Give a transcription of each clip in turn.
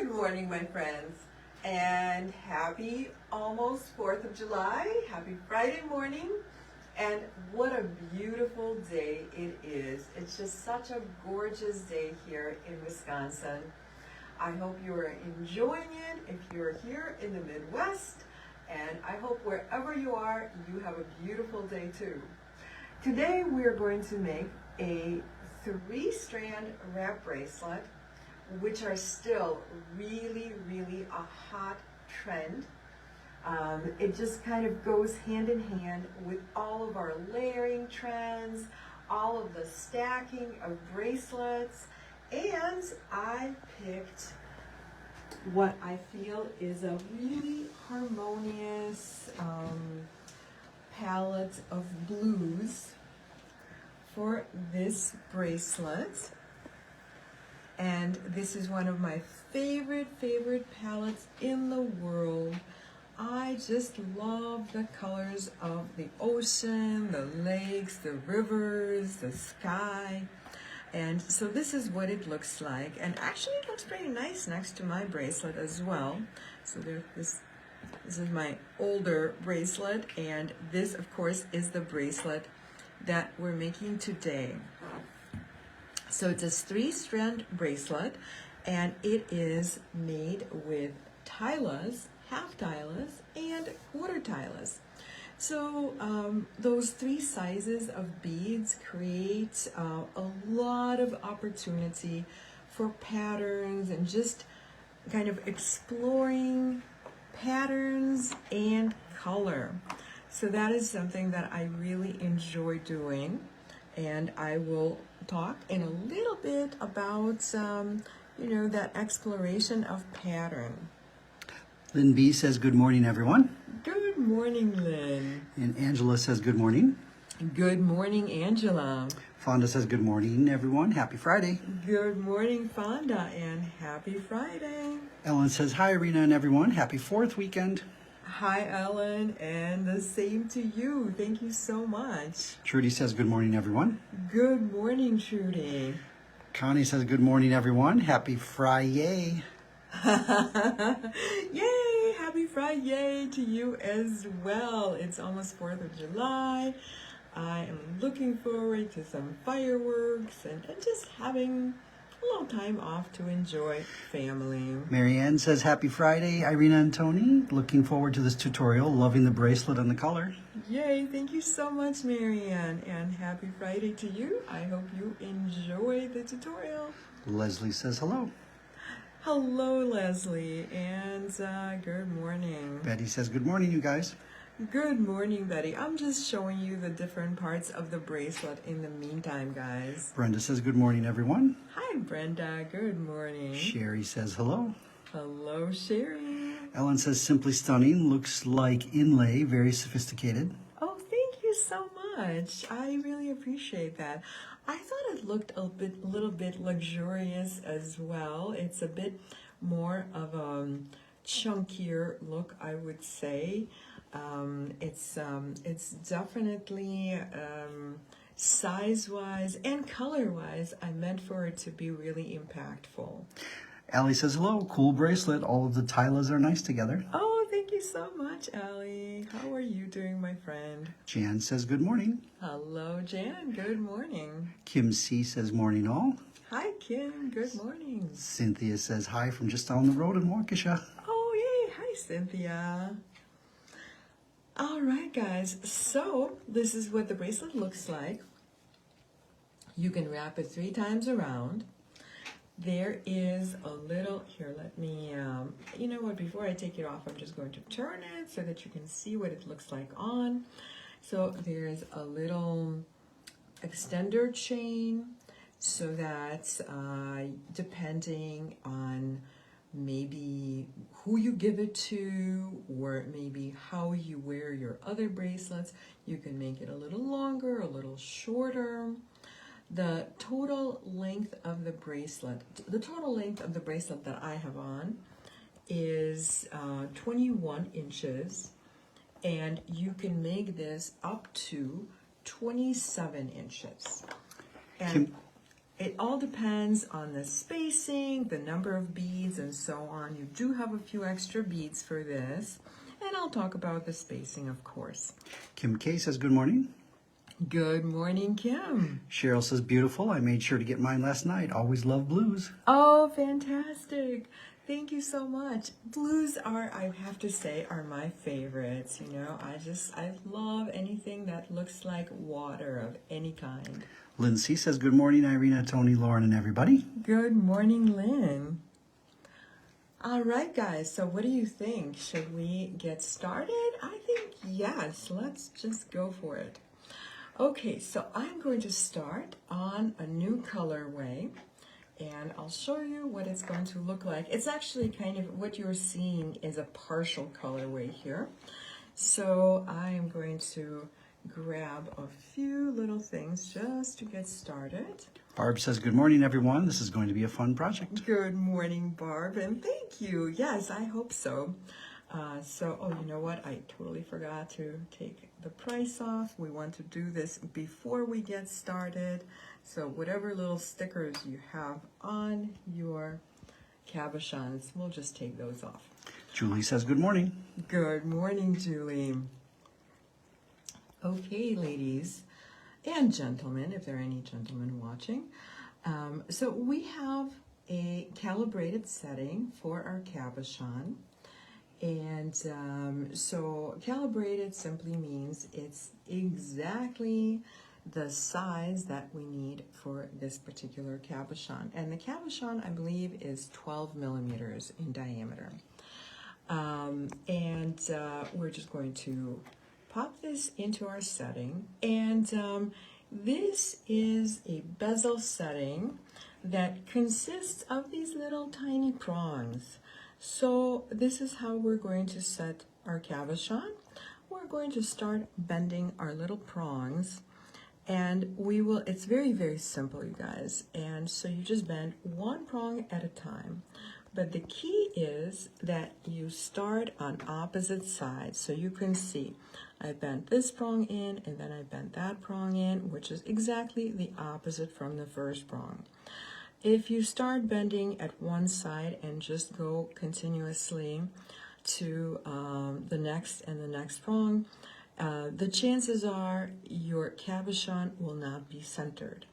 Good morning, my friends, and happy almost 4th of July. Happy Friday morning, and what a beautiful day it is. It's just such a gorgeous day here in Wisconsin. I hope you are enjoying it if you're here in the Midwest, and I hope wherever you are, you have a beautiful day too. Today we are going to make a 3-strand wrap bracelet, which are still really a hot trend. It just kind of goes hand in hand with all of our layering trends, all of the stacking of bracelets, and I picked what I feel is a really harmonious palette of blues for this bracelet. And this is one of my favorite palettes in the world. I just love the colors of the ocean, the lakes, the rivers, the sky. And so this is what it looks like. And actually it looks pretty nice next to my bracelet as well. So this is my older bracelet, and this of course is the bracelet that we're making today. So it's a 3-strand bracelet, and it is made with tilas, half tilas, and quarter tilas. So those 3 sizes of beads create a lot of opportunity for patterns and just kind of exploring patterns and color. So that is something that I really enjoy doing, and I will talk in a little bit about that exploration of pattern. Lynn B says good morning, everyone. Good morning, Lynn. And Angela says good morning. Good morning, Angela. Fonda says good morning, everyone. Happy Friday. Good morning, Fonda, and happy Friday. Ellen says hi, Irina and everyone. Happy 4th weekend. Hi, Ellen, and the same to you. Thank you so much. Trudy says good morning, everyone. Good morning, Trudy. Connie says good morning, everyone. Happy Friday. Yay! Happy Friday to you as well. It's almost 4th of July. I am looking forward to some fireworks and just having a little time off to enjoy family. Marianne says happy Friday. Irina and Tony, looking forward to this tutorial. Loving the bracelet and the color. Yay! Thank you so much, Marianne, and happy Friday to you. I hope you enjoy the tutorial. Leslie says hello. Hello, Leslie, and good morning. Betty says good morning, you guys. Good morning, Betty. I'm just showing you the different parts of the bracelet in the meantime, guys. Brenda says good morning, everyone. Hi, Brenda. Good morning. Sherry says hello. Hello, Sherry. Ellen says simply stunning. Looks like inlay, very sophisticated. Oh, thank you so much. I really appreciate that. I thought it looked a little bit luxurious as well. It's a bit more of a chunkier look, I would say. It's definitely size-wise and color-wise, I meant for it to be really impactful. Allie says hello. Cool bracelet. All of the tilas are nice together. Oh, thank you so much, Allie. How are you doing, my friend? Jan says good morning. Hello, Jan. Good morning. Kim C says morning all. Hi, Kim. Good morning. Cynthia says hi from just down the road in Waukesha. Oh, yay. Hi, Cynthia. All right, guys. So this is what the bracelet looks like. You can wrap it 3 times around. There is a little, here, let me, you know what, before I take it off, I'm just going to turn it so that you can see what it looks like on. So there's a little extender chain so that depending on maybe who you give it to or maybe how you wear your other bracelets, you can make it a little longer, a little shorter. The total length of the bracelet, that I have on is 21 inches, and you can make this up to 27 inches. And It all depends on the spacing, the number of beads, and so on. You do have a few extra beads for this, and I'll talk about the spacing, of course. Kim K says good morning. Good morning, Kim. Cheryl says beautiful. I made sure to get mine last night. Always love blues. Oh, fantastic. Thank you so much. Blues are, I have to say, are my favorites. You know, I love anything that looks like water of any kind. Lindsay says good morning, Irina, Tony, Lauren, and everybody. Good morning, Lynn. All right, guys, so what do you think? Should we get started? I think yes. Let's just go for it. Okay, so I'm going to start on a new colorway, and I'll show you what it's going to look like. It's actually kind of what you're seeing is a partial colorway here. So I'm going to grab a few little things just to get started. Barb says good morning, everyone. This is going to be a fun project. Good morning, Barb, and thank you. Yes, I hope so. Oh, you know what? I totally forgot to take the price off. We want to do this before we get started. So whatever little stickers you have on your cabochons, we'll just take those off. Julie says good morning. Good morning, Julie. Okay, ladies and gentlemen, if there are any gentlemen watching. So we have a calibrated setting for our cabochon. And so calibrated simply means it's exactly the size that we need for this particular cabochon. And the cabochon, I believe, is 12 millimeters in diameter. We're just going to pop this into our setting. And this is a bezel setting that consists of these little tiny prongs. So this is how we're going to set our cabochon. We're going to start bending our little prongs, and it's very, very simple, you guys. And so you just bend one prong at a time. But the key is that you start on opposite sides. So you can see I bent this prong in, and then I bent that prong in, which is exactly the opposite from the first prong. If you start bending at one side and just go continuously to the next and the next prong, the chances are your cabochon will not be centered.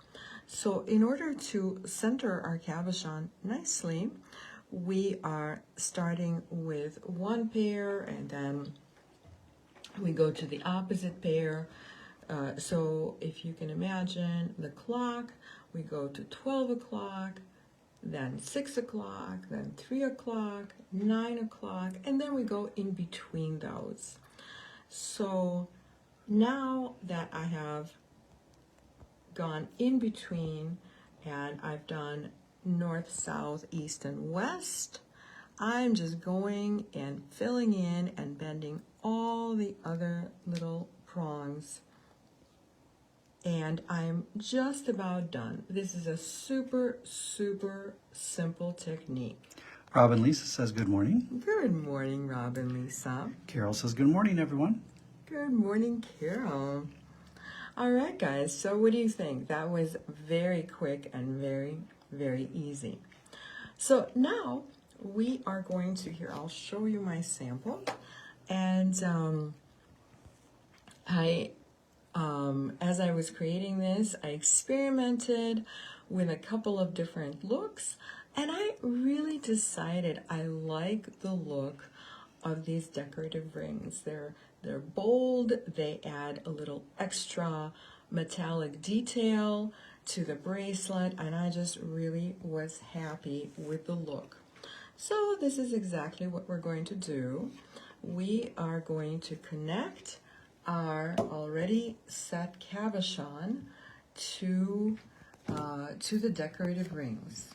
So in order to center our cabochon nicely, we are starting with one pair, and then we go to the opposite pair. So if you can imagine the clock, we go to 12 o'clock, then 6 o'clock, then 3 o'clock, 9 o'clock, and then we go in between those. So now that I have gone in between and I've done north, south, east, and west, I'm just going and filling in and bending all the other little prongs. And I'm just about done. This is a super, super simple technique. Robin Lisa says good morning. Good morning, Robin Lisa. Carol says good morning, everyone. Good morning, Carol. All right, guys, so what do you think? That was very quick and very, very easy. So now we are going to, here, I'll show you my sample. And as I was creating this, I experimented with a couple of different looks, and I really decided I like the look of these decorative rings. They're bold, they add a little extra metallic detail to the bracelet, and I just really was happy with the look. So this is exactly what we're going to do. We are going to connect our already set cabochon to the decorative rings.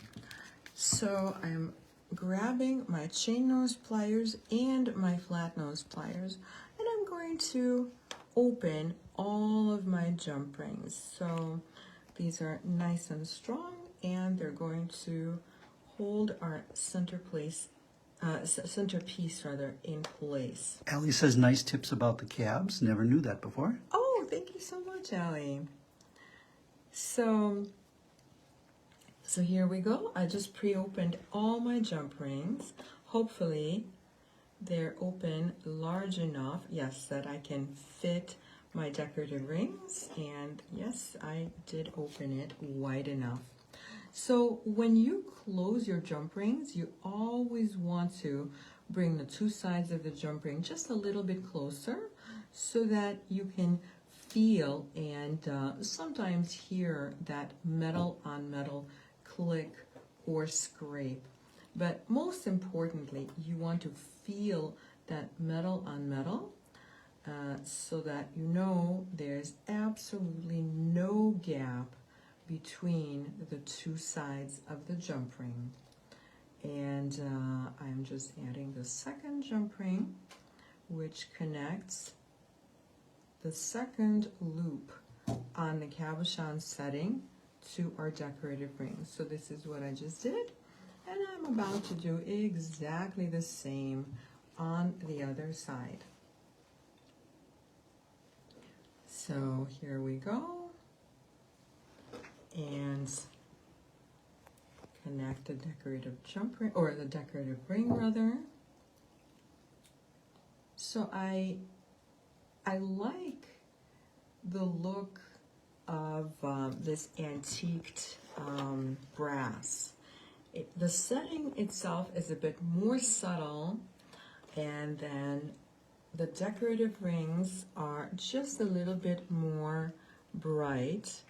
So I'm grabbing my chain nose pliers and my flat nose pliers, and I'm going to open all of my jump rings. So these are nice and strong, and they're going to hold our centerpiece in place. Allie says nice tips about the cabs. Never knew that before. Oh, thank you so much, Allie. So So here we go. I just pre-opened all my jump rings. Hopefully they're open large enough, yes, that I can fit my decorative rings. And yes, I did open it wide enough. So when you close your jump rings, you always want to bring the two sides of the jump ring just a little bit closer so that you can feel and sometimes hear that metal on metal click or scrape. But most importantly, you want to feel that metal on metal so that you know there's absolutely no gap between the two sides of the jump ring. And I'm just adding the second jump ring, which connects the second loop on the cabochon setting to our decorative ring. So this is what I just did, and I'm about to do exactly the same on the other side. So here we go, and connect the decorative jump ring, or the decorative ring rather. So I like the look of this antiqued brass. The setting itself is a bit more subtle, and then the decorative rings are just a little bit more bright,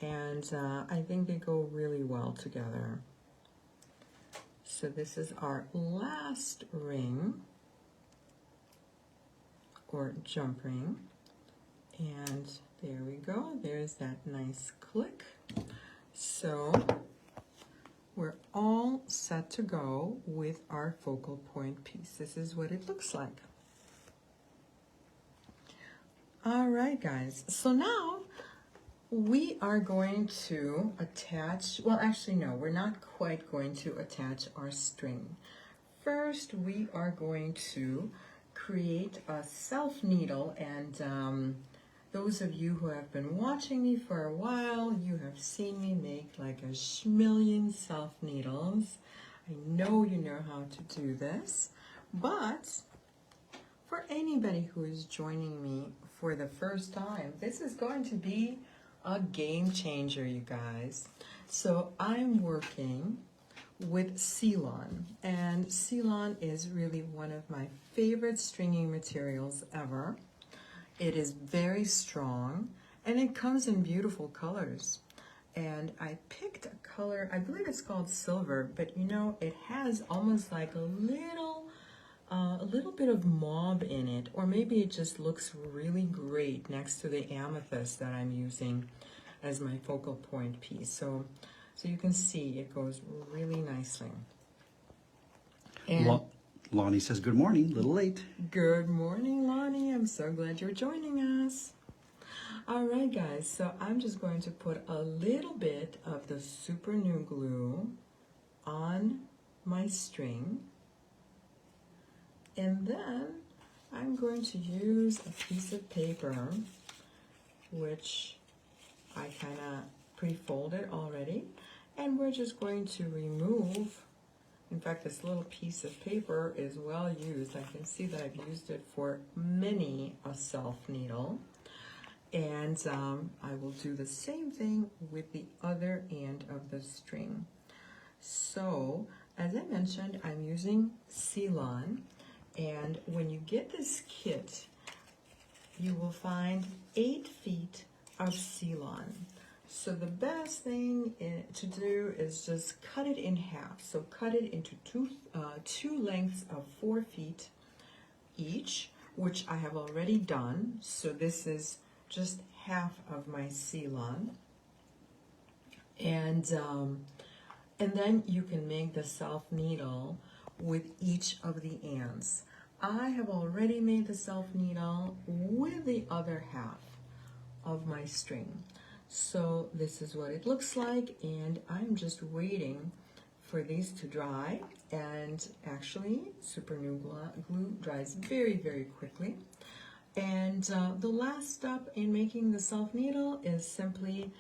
and I think they go really well together. So this is our last ring, or jump ring, and there we go. There's that nice click. So we're all set to go with our focal point piece. This is what it looks like. All right, guys. So now we are going to attach, well, actually, no, we're not quite going to attach our string. First, we are going to create a self needle, and those of you who have been watching me for a while, you have seen me make like a schmillion self needles. I know you know how to do this, but for anybody who is joining me for the first time, this is going to be a game changer, you guys. So I'm working with Ceylon, and Ceylon is really one of my favorite stringing materials ever. It is very strong, and it comes in beautiful colors. And I picked a color, I believe it's called silver, but you know, it has almost like a little bit of mauve in it, or maybe it just looks really great next to the amethyst that I'm using as my focal point piece. So you can see it goes really nicely. And Lonnie says good morning, a little late. good morning, Lonnie. I'm so glad you're joining us. All right, guys, so I'm just going to put a little bit of the super new glue on my string. And then I'm going to use a piece of paper, which I kind of pre-folded already. And we're just going to remove, in fact, this little piece of paper is well used. I can see that I've used it for many a self needle. And I will do the same thing with the other end of the string. So, as I mentioned, I'm using Ceylon. And when you get this kit, you will find 8 feet of Ceylon. So the best thing to do is just cut it in half. So cut it into two lengths of 4 feet each, which I have already done. So this is just half of my Ceylon. And then you can make the self needle with each of the ends. I have already made the self needle with the other half of my string. So this is what it looks like, and I'm just waiting for these to dry. And actually, super glue dries very, very quickly. And the last step in making the self needle is simply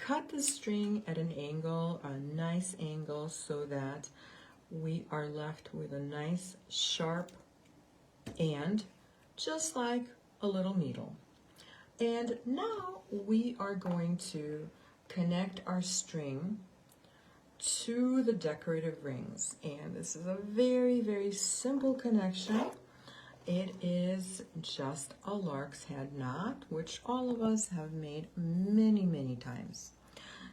cut the string at an angle, a nice angle, so that we are left with a nice sharp end, just like a little needle. And now we are going to connect our string to the decorative rings. And this is a very, very simple connection. It is just a lark's head knot, which all of us have made many, many times.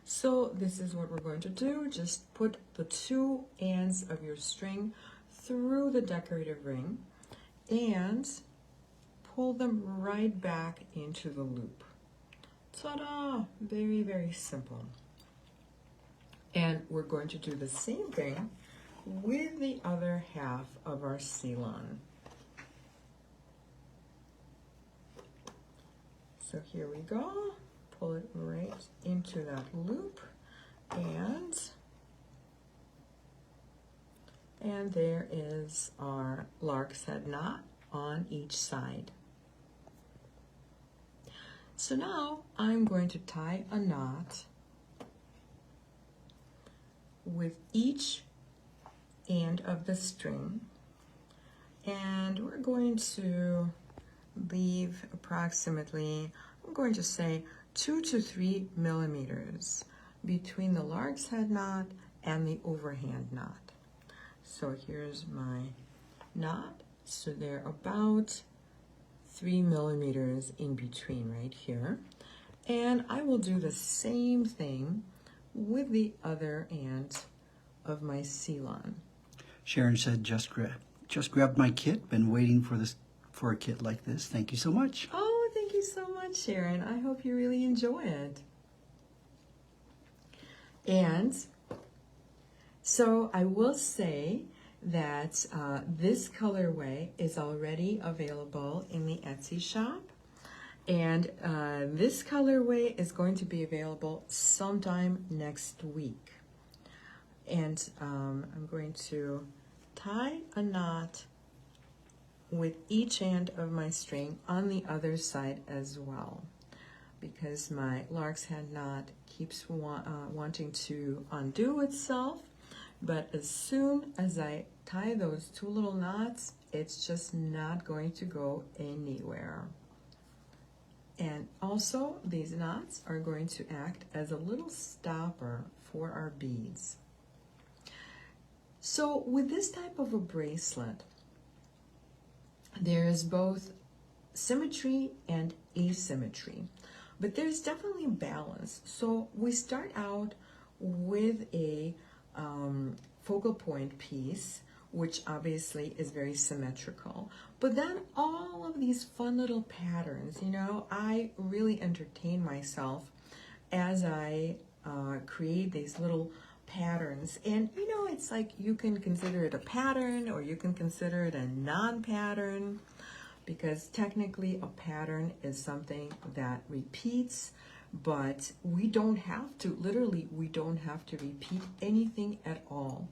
So this is what we're going to do. Just put the two ends of your string through the decorative ring and pull them right back into the loop. Ta-da! Very, very simple. And we're going to do the same thing with the other half of our Ceylon. So here we go. Pull it right into that loop, and there is our lark's head knot on each side. So now I'm going to tie a knot with each end of the string, and we're going to leave approximately, I'm going to say 2 to 3 millimeters between the lark's head knot and the overhand knot. So here's my knot. So they're about 3 millimeters in between right here. And I will do the same thing with the other end of my Ceylon. Sharon said, just grabbed my kit. Been waiting for a kit like this. Thank you so much. Oh, thank you so much, Sharon. I hope you really enjoy it. And so I will say that this colorway is already available in the Etsy shop. And this colorway is going to be available sometime next week. And I'm going to tie a knot with each end of my string on the other side as well, because my lark's head knot keeps wanting to undo itself. But as soon as I tie those two little knots, it's just not going to go anywhere. And also, these knots are going to act as a little stopper for our beads. So with this type of a bracelet, there is both symmetry and asymmetry, but there's definitely balance. So we start out with a focal point piece, which obviously is very symmetrical. But then all of these fun little patterns, you know, I really entertain myself as I create these little patterns. And you know, it's like you can consider it a pattern or you can consider it a non-pattern, because technically a pattern is something that repeats, but we don't have to, literally, we don't have to repeat anything at all.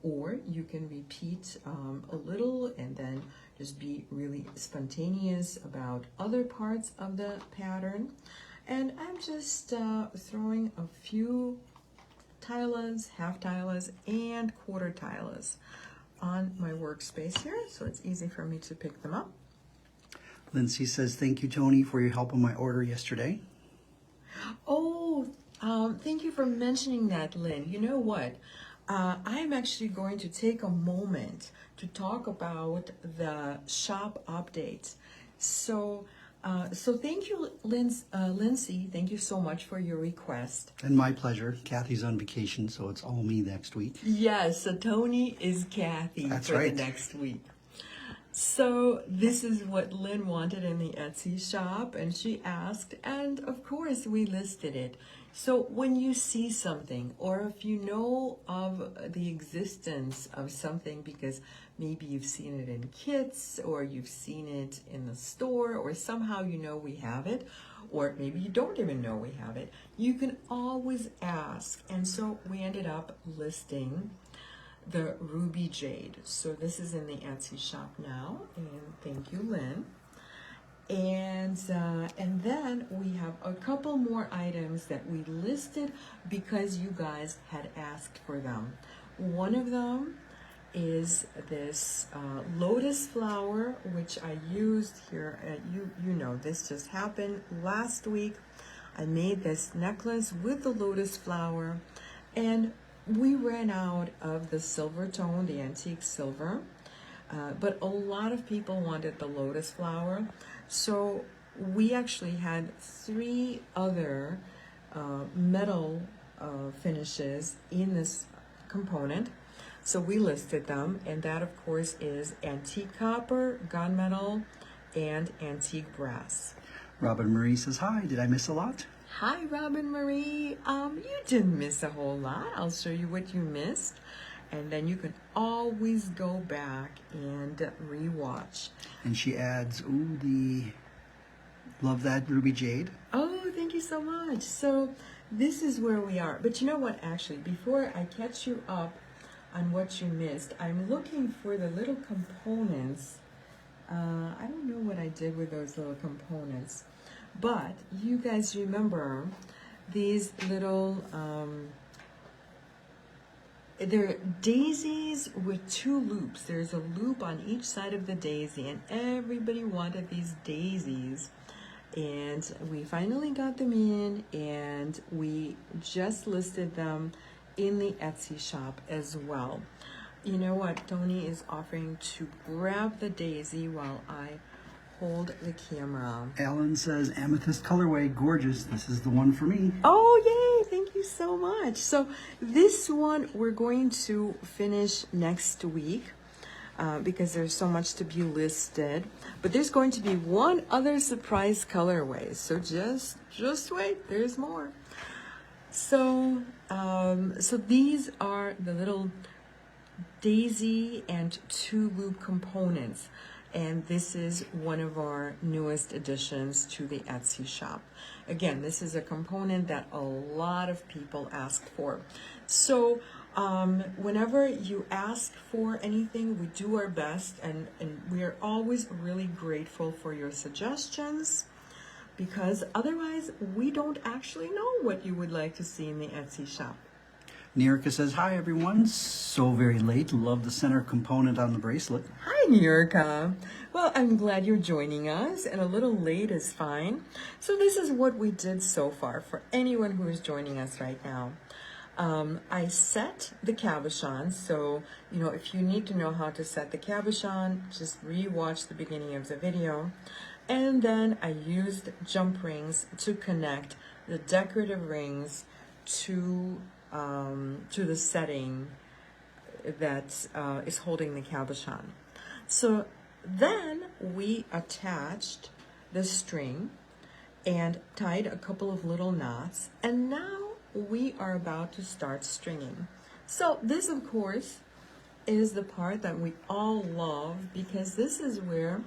Or you can repeat a little and then just be really spontaneous about other parts of the pattern. And I'm just throwing a few tilas, half tilas, and quarter tilas on my workspace here, so it's easy for me to pick them up. Lindsay says, thank you, Tony, for your help on my order yesterday. Oh, thank you for mentioning that, Lynn. You know what? I'm actually going to take a moment to talk about the shop updates. So thank you, Lindsay. Thank you so much for your request. And my pleasure. Kathy's on vacation, so it's all me next week. Yes, so Tony is Kathy. That's for right. The next week. So this is what Lynn wanted in the Etsy shop, and she asked, and of course we listed it. So when you see something, or if you know of the existence of something, because maybe you've seen it in kits, or you've seen it in the store, or somehow you know we have it, or maybe you don't even know we have it, you can always ask. And so we ended up listing the ruby jade. So this is in the Etsy shop now, and thank you, Lynn. And then we have a couple more items that we listed because you guys had asked for them. One of them is this lotus flower, which I used here. You know, this just happened last week. I made this necklace with the lotus flower, and we ran out of the silver tone, the antique silver, but a lot of people wanted the lotus flower. So we actually had 3 other metal finishes in this component. So we listed them, and that of course is antique copper, gunmetal, and antique brass. Robin Marie says, hi, did I miss a lot? Hi, Robin Marie. You didn't miss a whole lot. I'll show you what you missed, and then you can always go back and rewatch. And she adds, ooh, love that ruby jade. Oh, thank you so much. So this is where we are. But you know what, actually, before I catch you up on what you missed, I'm looking for the little components. I don't know what I did with those little components, but you guys remember these little, they're daisies with 2 loops. There's a loop on each side of the daisy, and everybody wanted these daisies. And we finally got them in, and we just listed them in the Etsy shop as well. You know what? Tony is offering to grab the daisy while I hold the camera. Alan says, amethyst colorway, gorgeous. This is the one for me. Oh, yay! Thank you so much. So this one we're going to finish next week because there's so much to be listed. But there's going to be one other surprise colorway. So just wait. There's more. So so these are the little daisy and 2 loop components, and this is one of our newest additions to the Etsy shop. Again, this is a component that a lot of people ask for. So whenever you ask for anything, we do our best, and we are always really grateful for your suggestions, because otherwise we don't actually know what you would like to see in the Etsy shop. Nirika says, hi everyone, so very late, love the center component on the bracelet. Hi, Nirika. Well, I'm glad you're joining us, and a little late is fine. So this is what we did so far for anyone who is joining us right now. I set the cabochon, so, you know, if you need to know how to set the cabochon, just re-watch the beginning of the video. And then I used jump rings to connect the decorative rings to the setting that is holding the cabochon. So then we attached the string and tied a couple of little knots, and now we are about to start stringing. So this, of course, is the part that we all love, because this is where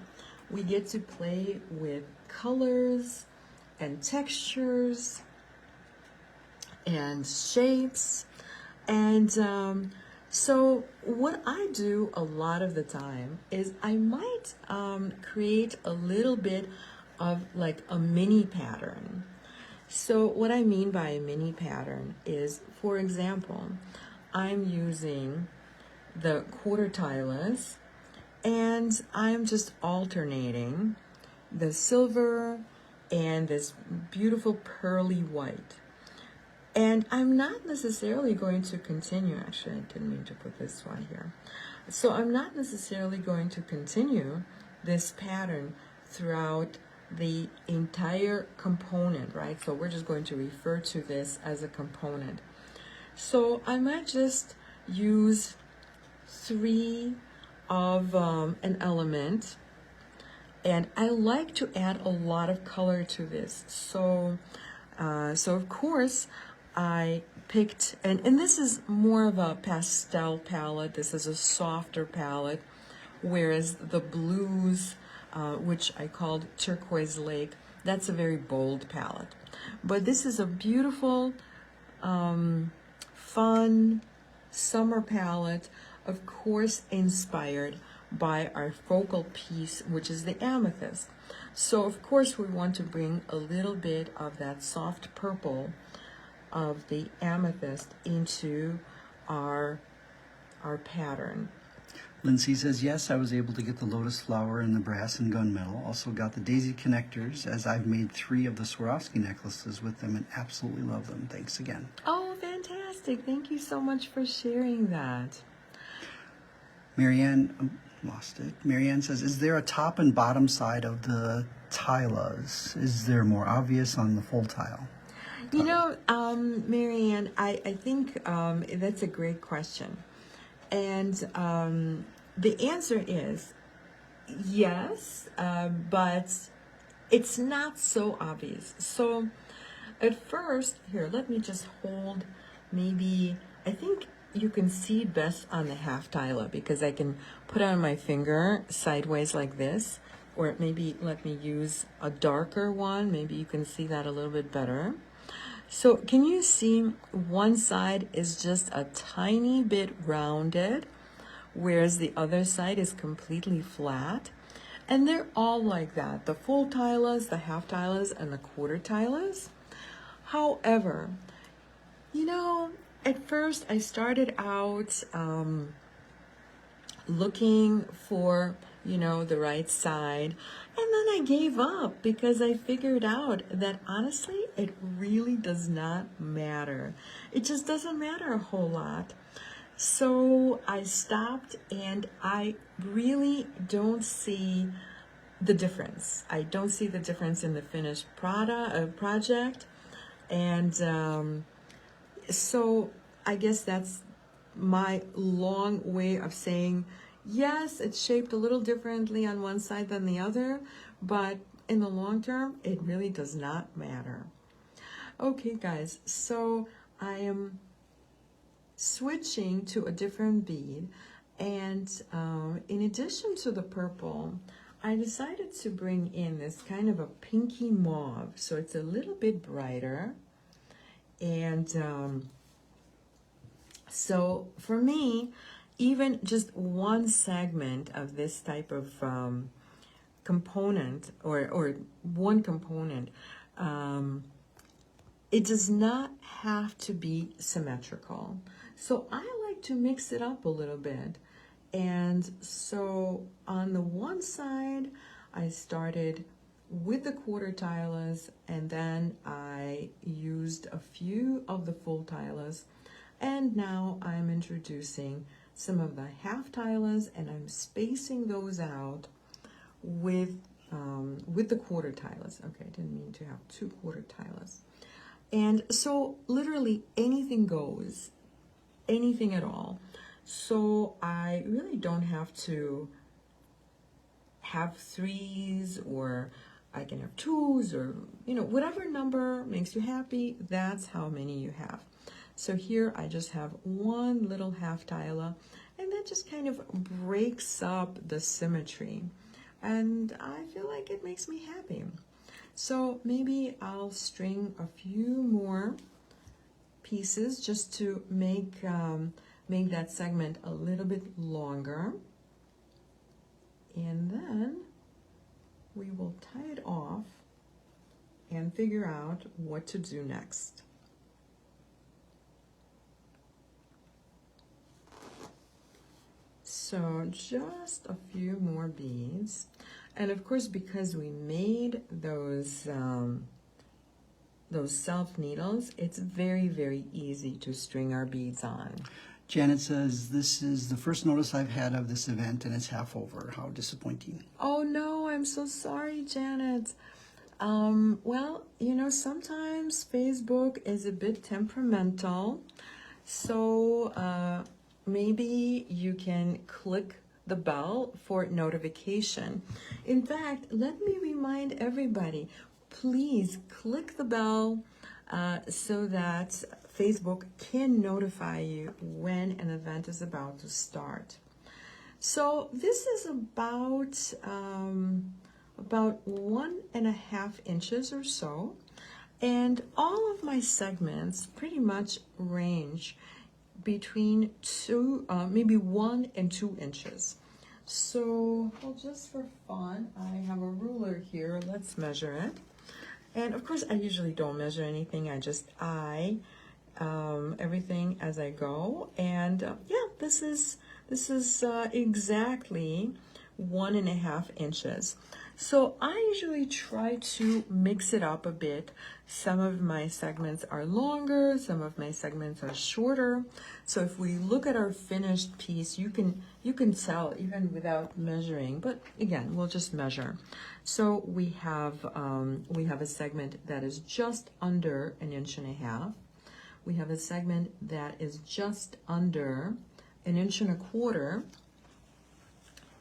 we get to play with colors and textures and shapes. And so what I do a lot of the time is I might create a little bit of like a mini pattern. So what I mean by a mini pattern is, for example, I'm using the quarter tileless, and I'm just alternating the silver and this beautiful pearly white. And I'm not necessarily going to continue, actually I didn't mean to put this one here. So I'm not necessarily going to continue this pattern throughout the entire component, right? So we're just going to refer to this as a component. So I might just use 3 of an element, and I like to add a lot of color to this. So of course I picked, and this is more of a pastel palette. This is a softer palette, whereas the blues, which I called Turquoise Lake, that's a very bold palette. But this is a beautiful, fun summer palette, of course inspired by our focal piece, which is the amethyst. So of course we want to bring a little bit of that soft purple of the amethyst into our pattern. Lindsay says, yes, I was able to get the lotus flower and the brass and gunmetal. Also got the daisy connectors, as I've made 3 of the Swarovski necklaces with them and absolutely love them. Thanks again. Oh, fantastic. Thank you so much for sharing that. Marianne, lost it. Marianne says, is there a top and bottom side of the tilas? Is there more obvious on the full tile? You know, Marianne, I think that's a great question. And the answer is yes, but it's not so obvious. So at first, here, let me just hold maybe, I think you can see it best on the half tile because I can put on my finger sideways like this, or maybe let me use a darker one. Maybe you can see that a little bit better. So can you see one side is just a tiny bit rounded, whereas the other side is completely flat? And they're all like that, the full tilas, the half tilas, and the quarter tilas. However, you know, at first I started out looking for, you know, the right side. And then I gave up because I figured out that honestly, it really does not matter. It just doesn't matter a whole lot. So I stopped and I really don't see the difference. I don't see the difference in the finished project. And so I guess that's my long way of saying, yes, it's shaped a little differently on one side than the other, but in the long term, it really does not matter. Okay, guys, so I am switching to a different bead, and in addition to the purple, I decided to bring in this kind of a pinky mauve, so it's a little bit brighter, and so for me, even just one segment of this type of component or one component, it does not have to be symmetrical. So I like to mix it up a little bit. And so on the one side, I started with the quarter tilas, and then I used a few of the full tilas. And now I'm introducing some of the half tilas, and I'm spacing those out with the quarter tilas. Okay, I didn't mean to have 2 quarter tilas. And so literally anything goes, anything at all. So I really don't have to have 3s, or I can have 2s, or, you know, whatever number makes you happy, that's how many you have. So here I just have one little half tila, and that just kind of breaks up the symmetry. And I feel like it makes me happy. So maybe I'll string a few more pieces just to make that segment a little bit longer. And then we will tie it off and figure out what to do next. So just a few more beads. And of course, because we made those self needles, it's very, very easy to string our beads on. Janet says, this is the first notice I've had of this event and it's half over. How disappointing. Oh no, I'm so sorry, Janet. Well, you know, sometimes Facebook is a bit temperamental. So maybe you can click the bell for notification. In fact, let me remind everybody, please click the bell so that Facebook can notify you when an event is about to start. So this is about 1.5 inches or so, and all of my segments pretty much range between maybe 1 and 2 inches. So, well, just for fun, I have a ruler here. Let's measure it. And of course, I usually don't measure anything. I just everything as I go. And yeah, this is exactly 1.5 inches. So I usually try to mix it up a bit. Some of my segments are longer, some of my segments are shorter. So if we look at our finished piece, you can tell even without measuring, but again, we'll just measure. So we have a segment that is just under 1.5 inches. We have a segment that is just under 1.25 inches.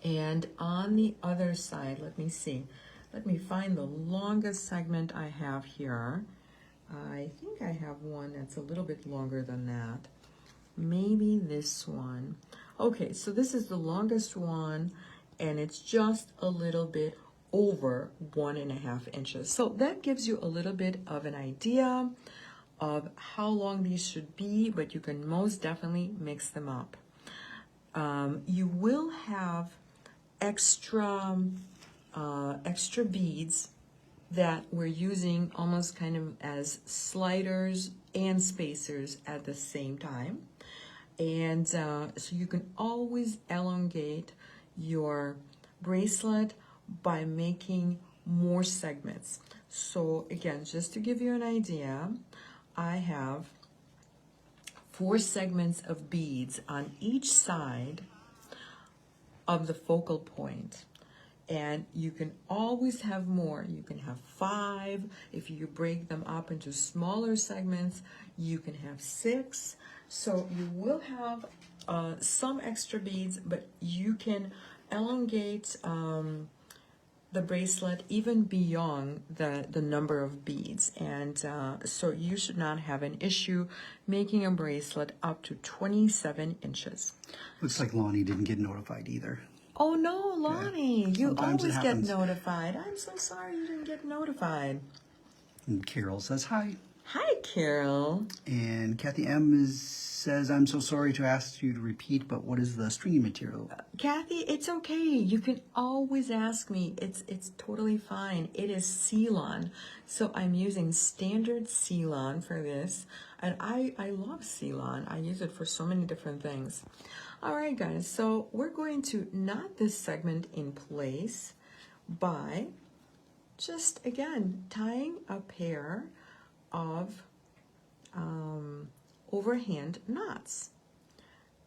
And on the other side, let me see. Let me find the longest segment I have here. I think I have one that's a little bit longer than that. Maybe this one. Okay, so this is the longest one, and it's just a little bit over 1.5 inches. So that gives you a little bit of an idea of how long these should be, but you can most definitely mix them up. You will have extra beads that we're using almost kind of as sliders and spacers at the same time. And so you can always elongate your bracelet by making more segments. So again, just to give you an idea, I have 4 segments of beads on each side of the focal point. And you can always have more. You can have 5. If you break them up into smaller segments, you can have 6. So you will have some extra beads, but you can elongate the bracelet even beyond the number of beads. And so you should not have an issue making a bracelet up to 27 inches. Looks like Lonnie didn't get notified either. Oh no, Lonnie, you Sometimes it always get happens. notified. I'm so sorry you didn't get notified. And Carol says hi. Hi, Carol. And Kathy M says, I'm so sorry to ask you to repeat, but what is the stringy material? Kathy, it's okay. You can always ask me. It's totally fine. It is Ceylon. So I'm using standard Ceylon for this. And I love Ceylon. I use it for so many different things. All right, guys. So we're going to knot this segment in place by just, again, tying a pair of overhand knots.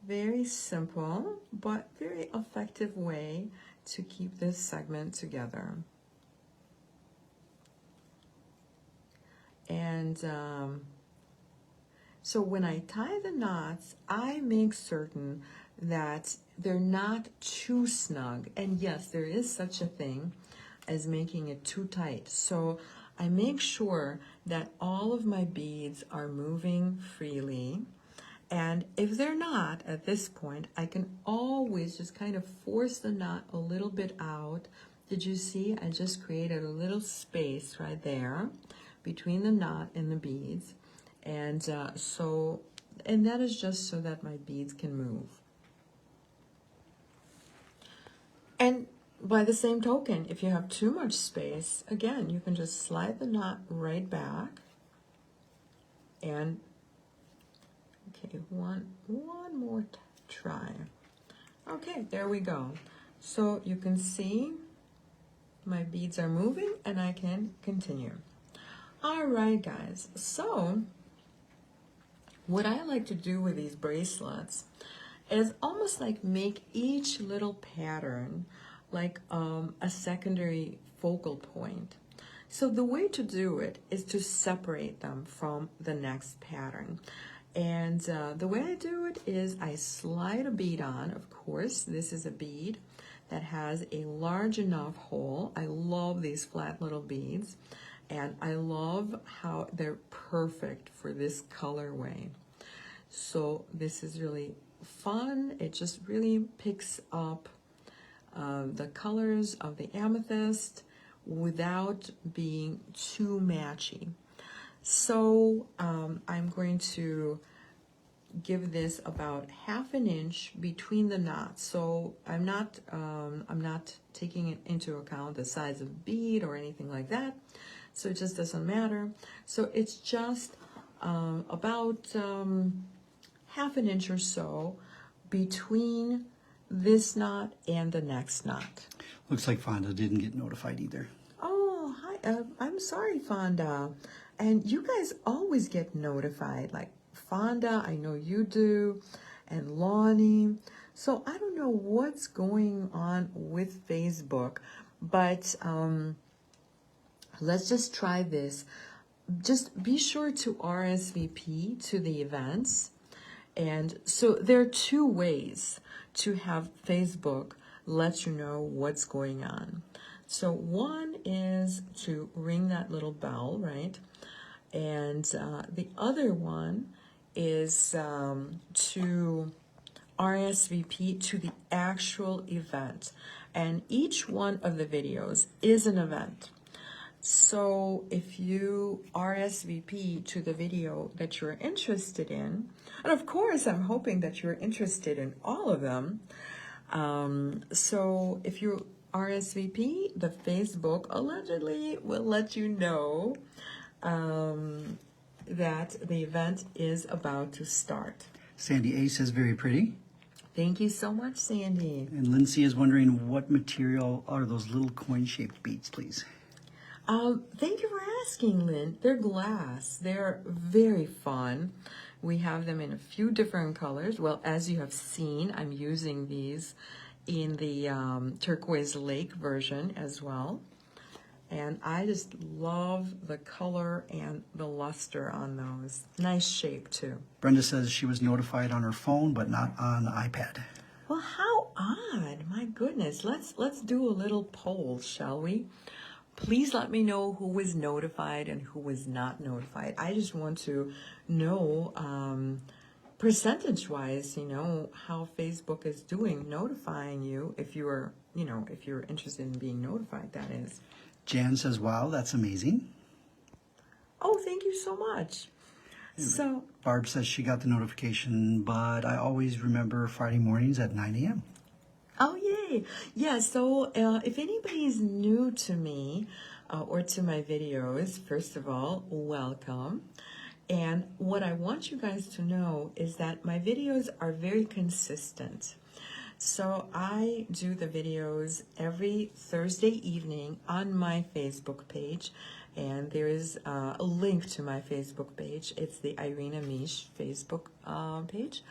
Very simple, but very effective way to keep this segment together. And so when I tie the knots, I make certain that they're not too snug. And yes, there is such a thing as making it too tight. So I make sure that all of my beads are moving freely. And if they're not at this point, I can always just kind of force the knot a little bit out. Did you see? I just created a little space right there between the knot and the beads. And and that is just so that my beads can move. And by the same token, if you have too much space, again, you can just slide the knot right back. And okay, one more try. Okay, there we go. So you can see my beads are moving and I can continue. All right, guys. So what I like to do with these bracelets is almost like make each little pattern like a secondary focal point. So the way to do it is to separate them from the next pattern. And the way I do it is I slide a bead on. Of course, this is a bead that has a large enough hole. I love these flat little beads, and I love how they're perfect for this colorway. So this is really fun. It just really picks up the colors of the amethyst without being too matchy. So I'm going to give this about 1/2 inch between the knots. So I'm not taking it into account the size of bead or anything like that. So it just doesn't matter. So it's just about 1/2 inch or so between this knot and the next knot. Looks like Fonda didn't get notified either. Oh, hi. I'm sorry, Fonda. And you guys always get notified. Like Fonda, I know you do, and Lonnie. So I don't know what's going on with Facebook, but let's just try this. Just be sure to RSVP to the events. And so there are 2 ways to have Facebook let you know what's going on. So one is to ring that little bell, right? And the other one is to RSVP to the actual event. And each one of the videos is an event. So if you RSVP to the video that you're interested in, and of course I'm hoping that you're interested in all of them, so if you RSVP, the Facebook allegedly will let you know that the event is about to start. Sandy A says very pretty. Thank you so much, Sandy. And Lindsay is wondering what material are those little coin-shaped beads, please? Thank you for asking, Lynn. They're glass. They're very fun. We have them in a few different colors. Well, as you have seen, I'm using these in the turquoise lake version as well. And I just love the color and the luster on those. Nice shape too. Brenda says she was notified on her phone, but not on the iPad. Well, how odd. My goodness. Let's do a little poll, shall we? Please let me know who was notified and who was not notified. I just want to know percentage-wise, how Facebook is doing, notifying you if you're interested in being notified, that is. Jan says, wow, that's amazing. Oh, thank you so much. So Barb says she got the notification, but I always remember Friday mornings at 9 a.m. Oh, yay. Yeah, so if anybody is new to me or to my videos, first of all, welcome. And what I want you guys to know is that my videos are very consistent. So I do the videos every Thursday evening on my Facebook page. And there is a link to my Facebook page. It's the Irina Mish Facebook page.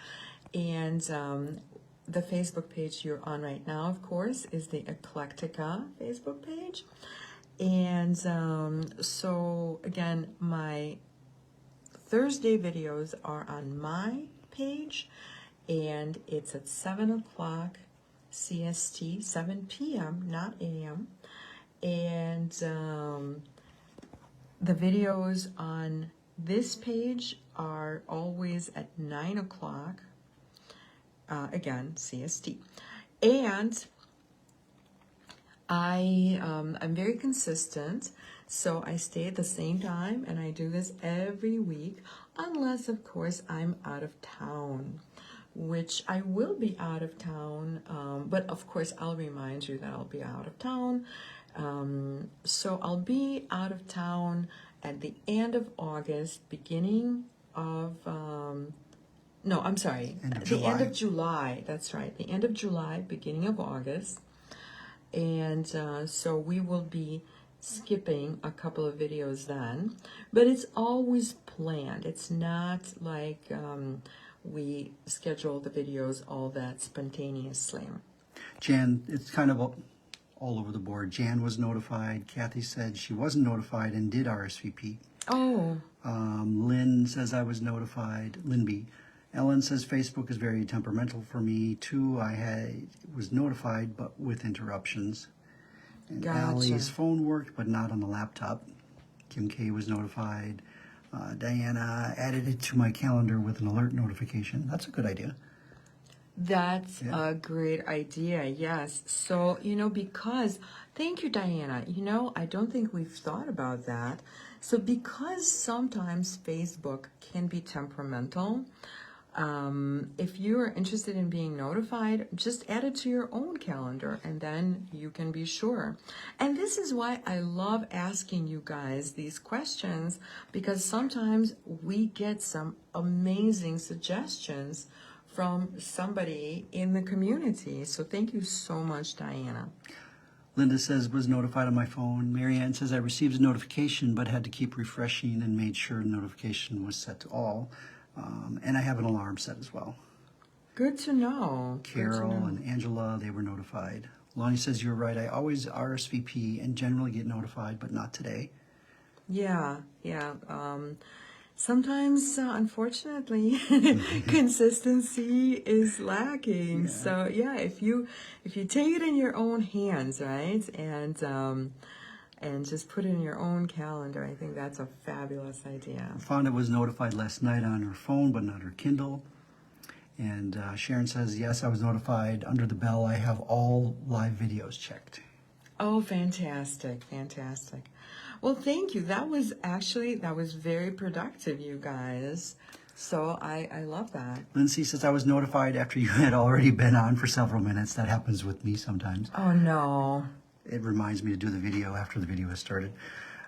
And the Facebook page you're on right now, of course, is the Eclectica Facebook page. And so, again, my Thursday videos are on my page, and it's at 7 o'clock CST, 7 p.m., not a.m. And the videos on this page are always at 9 o'clock. Again, CST. And I'm very consistent, so I stay at the same time, and I do this every week, unless, of course, I'm out of town, which I will be out of town, but, of course, I'll remind you that I'll be out of town. So I'll be out of town at the end of August, beginning of... No, I'm sorry. The end of July. That's right. The end of July, beginning of August. And so we will be skipping a couple of videos then. But it's always planned. It's not like we schedule the videos all that spontaneously. Jan, it's kind of all over the board. Jan was notified. Kathy said she wasn't notified and did RSVP. Oh. Lynn says I was notified. Lynn B. Ellen says Facebook is very temperamental for me too. I was notified, but with interruptions. And Gotcha. Allie's phone worked, but not on the laptop. Kim K was notified. Diana added it to my calendar with an alert notification. That's a good idea. That's a great idea, yes. So, because, thank you, Diana. I don't think we've thought about that. So because sometimes Facebook can be temperamental, If you are interested in being notified, just add it to your own calendar and then you can be sure. And this is why I love asking you guys these questions, because sometimes we get some amazing suggestions from somebody in the community. So thank you so much, Diana. Linda says, was notified on my phone. Marianne says, I received a notification but had to keep refreshing and made sure the notification was set to all. And I have an alarm set as well. Good to know. Carol and Angela, they were notified. Lonnie says, you're right. I always RSVP and generally get notified, but not today. Yeah. Sometimes, unfortunately, consistency is lacking. Yeah. So yeah, if you take it in your own hands, right, and just put it in your own calendar, I think that's a fabulous idea. Fonda was notified last night on her phone, but not her Kindle. And Sharon says, yes, I was notified. Under the bell, I have all live videos checked. Oh, fantastic. Well, thank you. That was very productive, you guys. So I love that. Lindsay says, I was notified after you had already been on for several minutes. That happens with me sometimes. Oh, no. It reminds me to do the video after the video has started.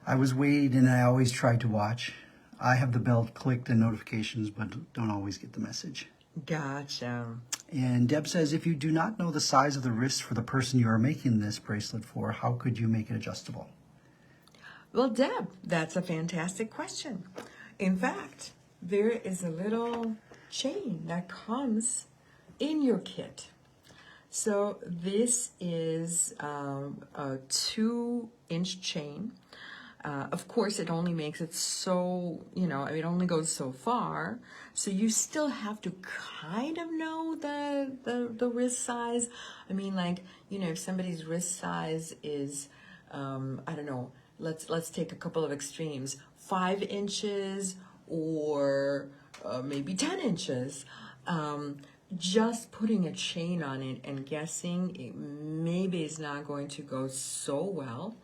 I was waiting and I always try to watch. I have the bell clicked and notifications, but don't always get the message. Gotcha. And Deb says, if you do not know the size of the wrist for the person you are making this bracelet for, how could you make it adjustable? Well, Deb, that's a fantastic question. In fact, there is a little chain that comes in your kit. So this is a 2-inch chain. Of course, it only makes it so, it only goes so far. So you still have to kind of know the wrist size. I mean, if somebody's wrist size is, I don't know, let's take a couple of extremes, 5 inches or maybe 10 inches. Just putting a chain on it and guessing it maybe is not going to go so well.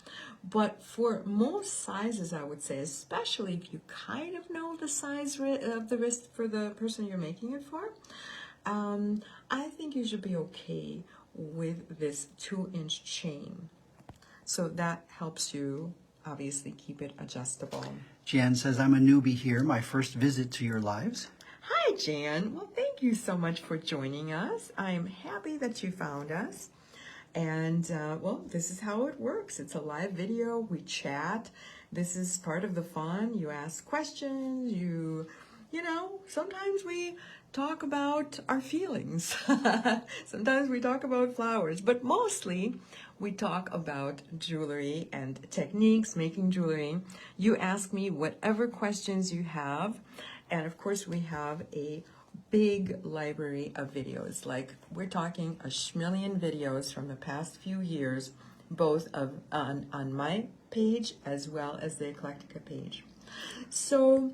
But for most sizes, I would say, especially if you kind of know the size of the wrist for the person you're making it for, I think you should be okay with this 2-inch chain. So that helps you obviously keep it adjustable. Jan says, I'm a newbie here, my first visit to your lives. Hi, Jan. Well, thank you so much for joining us. I'm happy that you found us. And, well, this is how it works. It's a live video. We chat. This is part of the fun. You ask questions. Sometimes we talk about our feelings. Sometimes we talk about flowers. But mostly we talk about jewelry and techniques, making jewelry. You ask me whatever questions you have. And of course, we have a big library of videos. Like, we're talking a schmillion videos from the past few years, both on my page as well as the Eclectica page. So,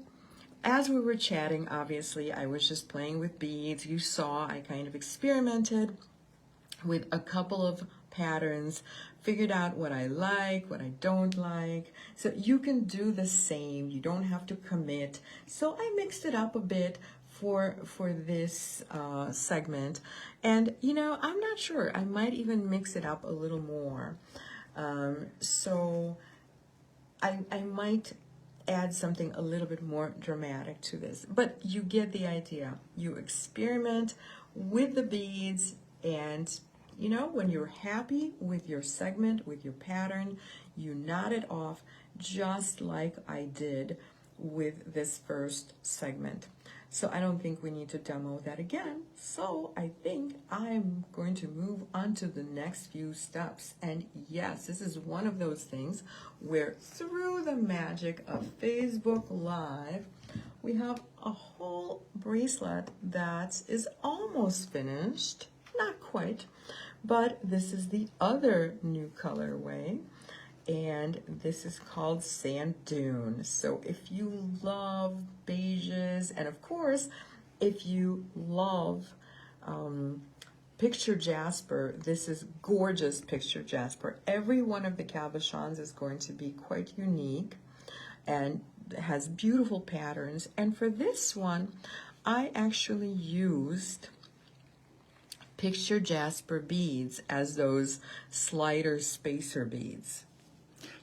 as we were chatting, obviously, I was just playing with beads. You saw I kind of experimented with a couple of patterns, figured out what I like, what I don't like. So you can do the same. You don't have to commit. So I mixed it up a bit for this segment. And, I'm not sure. I might even mix it up a little more. So I might add something a little bit more dramatic to this. But you get the idea. You experiment with the beads, and when you're happy with your segment, with your pattern, you knot it off just like I did with this first segment. So I don't think we need to demo that again. So I think I'm going to move on to the next few steps. And yes, this is one of those things where through the magic of Facebook Live, we have a whole bracelet that is almost finished. Not quite, but this is the other new colorway, and this is called Sand Dune. So if you love beiges, and of course, if you love picture jasper, this is gorgeous picture jasper. Every one of the cabochons is going to be quite unique and has beautiful patterns. And for this one, I actually used picture jasper beads as those slider spacer beads.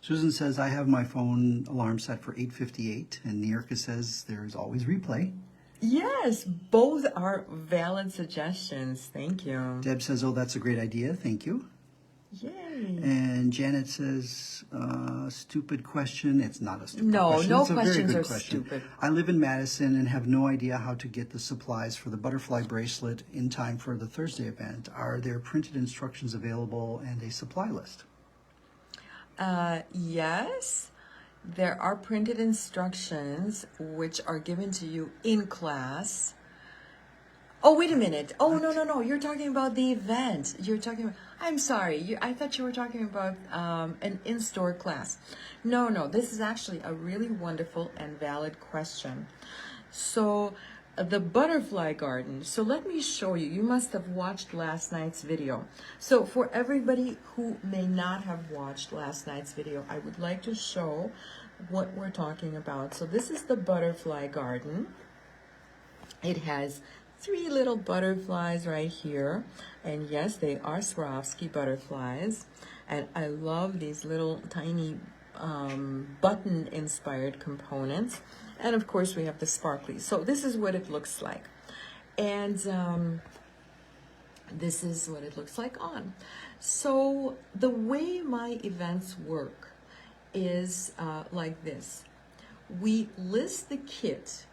Susan says, I have my phone alarm set for 8:58, and Nierka says there's always replay. Yes, both are valid suggestions. Thank you. Deb says, oh, that's a great idea. Thank you. Yay. And Janet says, stupid question. It's not a stupid No, question. no It's a very questions good are question. stupid. I live in Madison and have no idea how to get the supplies for the butterfly bracelet in time for the Thursday event. Are there printed instructions available and a supply list? Yes, there are printed instructions which are given to you in class. Oh, wait a minute. Oh, no. You're talking about the event. You're talking about, I'm sorry. I thought you were talking about an in-store class. No. This is actually a really wonderful and valid question. So, the butterfly garden. So let me show you. You must have watched last night's video. So for everybody who may not have watched last night's video, I would like to show what we're talking about. So this is the butterfly garden. It has 3 little butterflies right here, and yes, they are Swarovski butterflies, and I love these little tiny button inspired components, and of course we have the sparkly. So this is what it looks like, and this is what it looks like on. So the way my events work is like this. We list the kit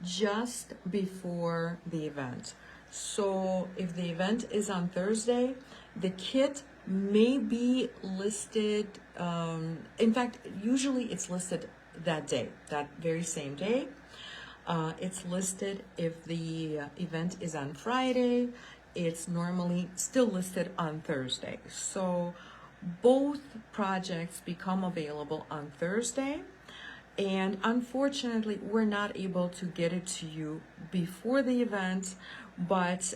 just before the event. So if the event is on Thursday, the kit may be listed, in fact, usually it's listed that day, that very same day. It's listed if the event is on Friday, it's normally still listed on Thursday. So both projects become available on Thursday. And unfortunately, we're not able to get it to you before the event, but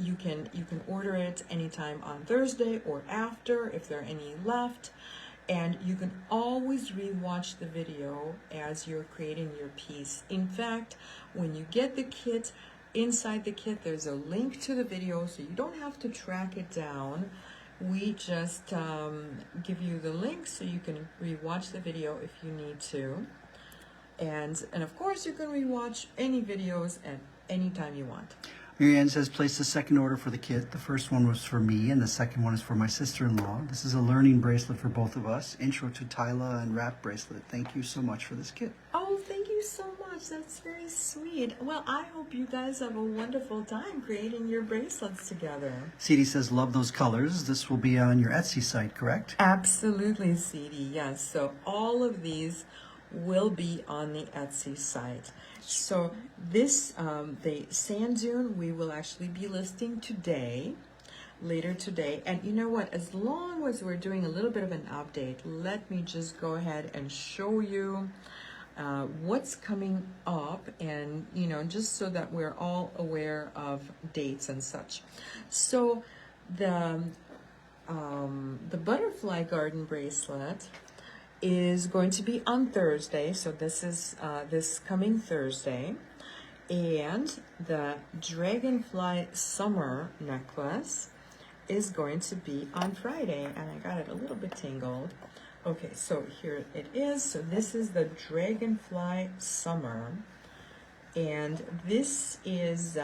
you can order it anytime on Thursday or after if there are any left. And you can always rewatch the video as you're creating your piece. In fact, when you get the kit, inside the kit, there's a link to the video, so you don't have to track it down. We just give you the link so you can rewatch the video if you need to. And of course, you can rewatch any videos at any time you want. Marianne says, place the second order for the kit. The first one was for me, and the second one is for my sister-in-law. This is a learning bracelet for both of us. Intro to Tyla and Wrap Bracelet. Thank you so much for this kit. Oh, thank you so much. That's very sweet. Well, I hope you guys have a wonderful time creating your bracelets together. CD says, love those colors. This will be on your Etsy site, correct? Absolutely, CD. Yes. So all of these will be on the Etsy site. So this, the sand dune, we will actually be listing today, later today. And you know what, as long as we're doing a little bit of an update, let me just go ahead and show you what's coming up, and you know, just so that we're all aware of dates and such. So the butterfly garden bracelet is going to be on Thursday, so this is this coming Thursday, and the dragonfly summer necklace is going to be on Friday, and I got it a little bit tangled. Okay, so here it is. So this is the dragonfly summer, and this is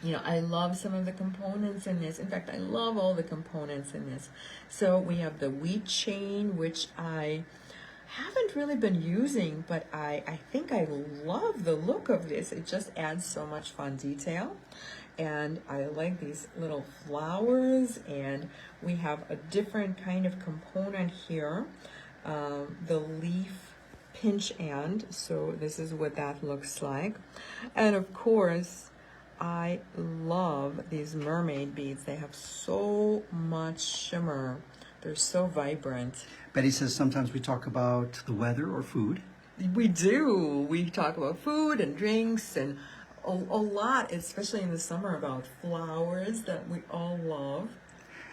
you know, I love some of the components in this. In fact, I love all the components in this. So we have the wheat chain, which I haven't really been using, but I think I love the look of this. It just adds so much fun detail. And I like these little flowers, and we have a different kind of component here. The leaf pinch end, so this is what that looks like. And of course, I love these mermaid beads. They have so much shimmer. They're so vibrant. Betty says, sometimes we talk about the weather or food. We do. We talk about food and drinks and a lot, especially in the summer, about flowers that we all love.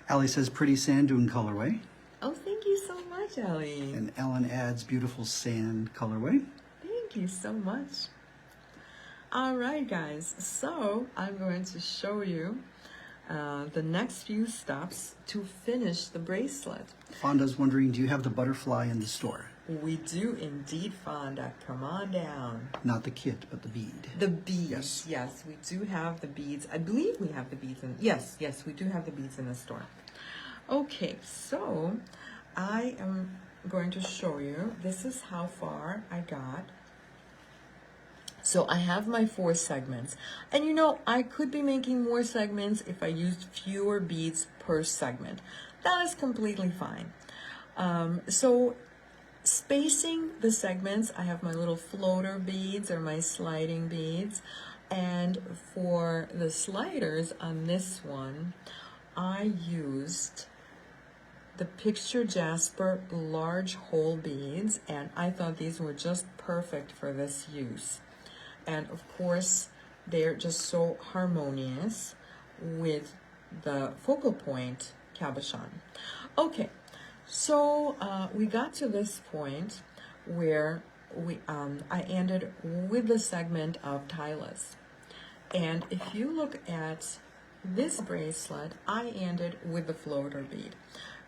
Allie says, pretty sand dune colorway. Oh, thank you so much, Ellie. And Ellen adds, beautiful sand colorway. Thank you so much. All right, guys, so I'm going to show you the next few steps to finish the bracelet. Fonda's wondering, do you have the butterfly in the store? We do indeed, Fonda. Come on down. Not the kit, but the bead. The beads, yes, we do have the beads. I believe we have the beads in, yes, we do have the beads in the store. Okay, so I am going to show you, this is how far I got. So I have my 4 segments, and you know, I could be making more segments if I used fewer beads per segment. That is completely fine. So spacing the segments, I have my little floater beads or my sliding beads, and for the sliders on this one, I used the Picture Jasper large hole beads, and I thought these were just perfect for this use. And of course, they're just so harmonious with the focal point cabochon. Okay, so we got to this point where I ended with the segment of Tylus. And if you look at this bracelet, I ended with the floater bead.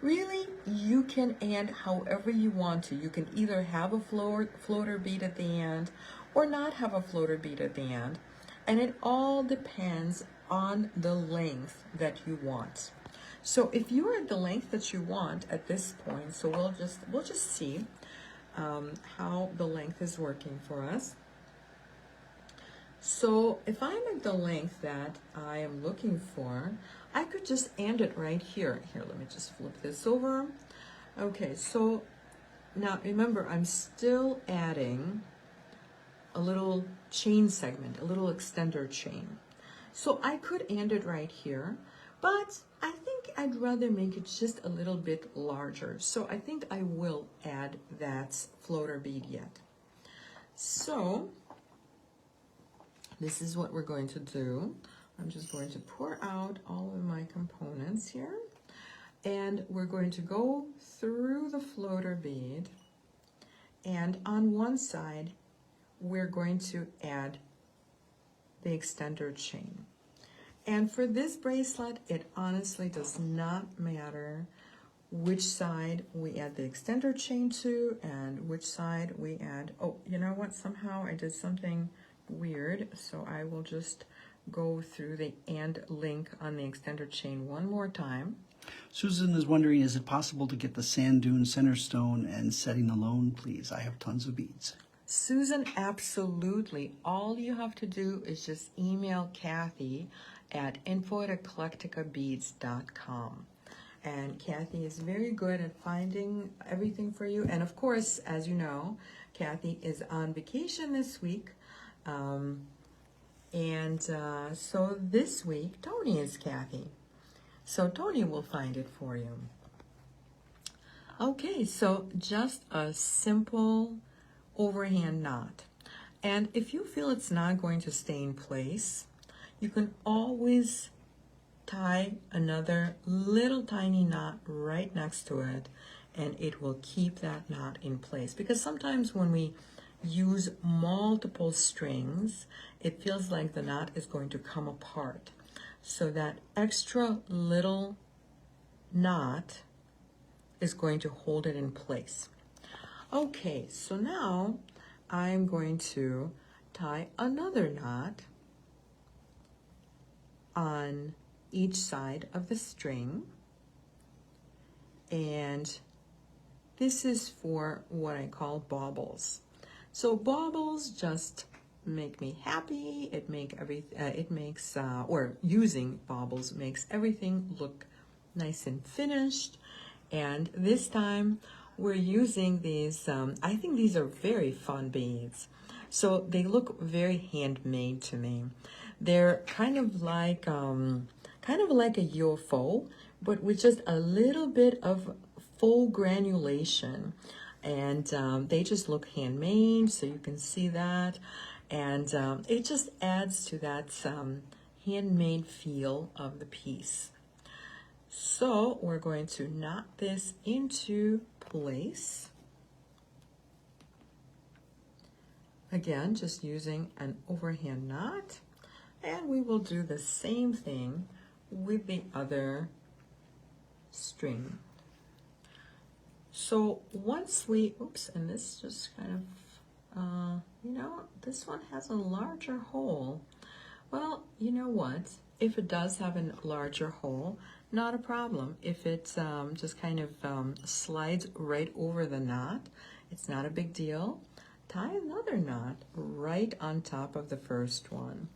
Really, you can end however you want to. You can either have a floater bead at the end or not have a floater bead at the end. And it all depends on the length that you want. So if you are at the length that you want at this point, so we'll just see how the length is working for us. So if I'm at the length that I am looking for, I could just end it right here. Here, let me just flip this over. Okay, so now remember, I'm still adding a little chain segment, a little extender chain. So I could end it right here, but I think I'd rather make it just a little bit larger. So I think I will add that floater bead yet. So this is what we're going to do. I'm just going to pour out all of my components here, and we're going to go through the floater bead, and on one side we're going to add the extender chain. And for this bracelet, it honestly does not matter which side we add the extender chain to and which side we add, oh, you know what, somehow I did something weird, so I will just go through the and link on the extender chain one more time. Susan is wondering, is it possible to get the sand dune center stone and setting alone, please? I have tons of beads. Susan, absolutely. All you have to do is just email Kathy at info@eclecticabeads.com. And Kathy is very good at finding everything for you. And of course, as you know, Kathy is on vacation this week. So this week, Tony is Kathy. So Tony will find it for you. Okay, so just a simple overhand knot. And if you feel it's not going to stay in place, you can always tie another little tiny knot right next to it, and it will keep that knot in place. Because sometimes when we use multiple strings, it feels like the knot is going to come apart. So that extra little knot is going to hold it in place. Okay, so now I'm going to tie another knot on each side of the string, and this is for what I call baubles. So baubles just make me happy. Using baubles makes everything look nice and finished. And this time we're using these, I think these are very fun beads. So they look very handmade to me. They're kind of like a UFO, but with just a little bit of full granulation. And they just look handmade, so you can see that. And it just adds to that handmade feel of the piece. So we're going to knot this into place. Again, just using an overhand knot, and we will do the same thing with the other string. So once we, oops, and this just kind of, this one has a larger hole. Well, you know what? If it does have a larger hole, not a problem. If it just kind of slides right over the knot, it's not a big deal. Tie another knot right on top of the first one.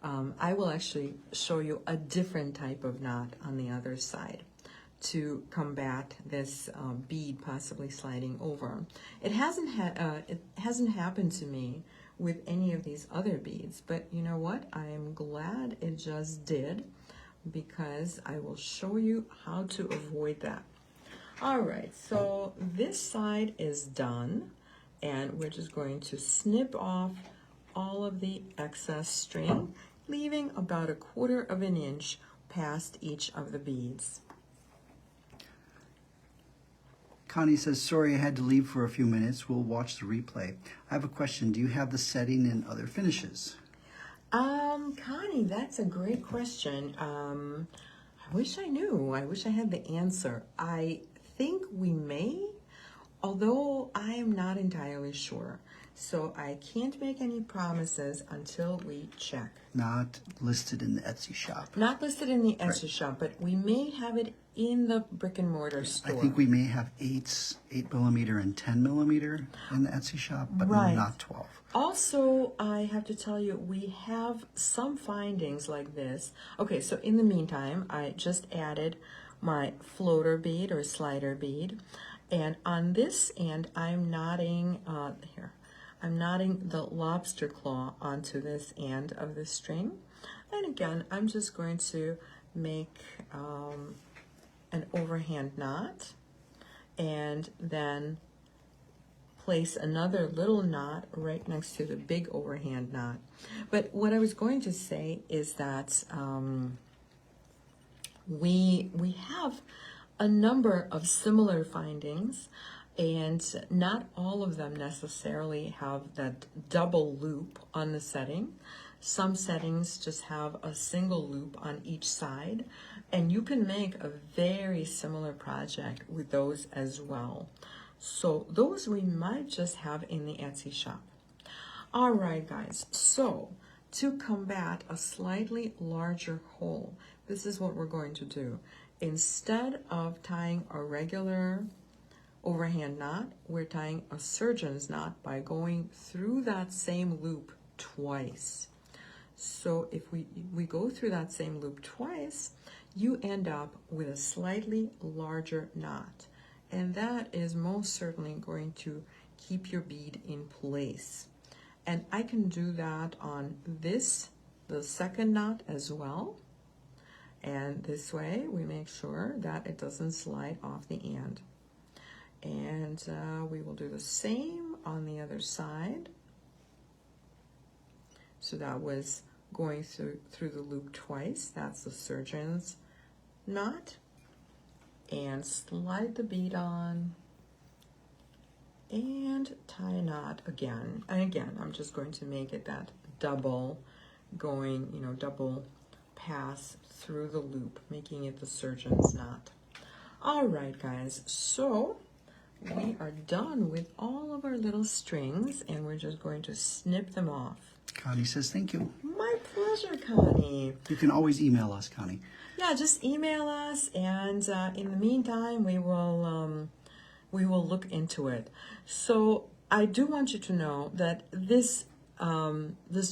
I will actually show you a different type of knot on the other side to combat this bead possibly sliding over. It hasn't happened to me with any of these other beads, but you know what? I am glad it just did, because I will show you how to avoid that. All right, so this side is done, and we're just going to snip off all of the excess string, leaving about 1/4 of an inch past each of the beads. Connie says, sorry, I had to leave for a few minutes. We'll watch the replay. I have a question. Do you have the setting in other finishes? Connie, that's a great question. I wish I knew. I wish I had the answer. I think we may, although I am not entirely sure. So I can't make any promises until we check. Not listed in the Etsy shop. Not listed in the Etsy shop, but we may have it in the brick and mortar store. I think we may have 8mm and 10mm in the Etsy shop, but not 12. Also, I have to tell you, we have some findings like this. Okay, so in the meantime, I just added my floater bead or slider bead. And on this end, I'm knotting, I'm knotting the lobster claw onto this end of the string. And again, I'm just going to make an overhand knot, and then place another little knot right next to the big overhand knot. But what I was going to say is that we have a number of similar findings, and not all of them necessarily have that double loop on the setting. Some settings just have a single loop on each side, and you can make a very similar project with those as well. So those we might just have in the Etsy shop. All right, guys, so to combat a slightly larger hole, this is what we're going to do. Instead of tying a regular overhand knot, we're tying a surgeon's knot by going through that same loop twice. So if we go through that same loop twice, you end up with a slightly larger knot. And that is most certainly going to keep your bead in place. And I can do that on this, the second knot as well. And this way we make sure that it doesn't slide off the end. And we will do the same on the other side. So that was going through the loop twice. That's the surgeon's knot. And slide the bead on and tie a knot again. And again, I'm just going to make it that double going, double pass through the loop, making it the surgeon's knot. All right, guys, so we are done with all of our little strings, and we're just going to snip them off. Connie says thank you. My pleasure, Connie. You can always email us, Connie. Yeah, just email us, and in the meantime, we will look into it. So I do want you to know that this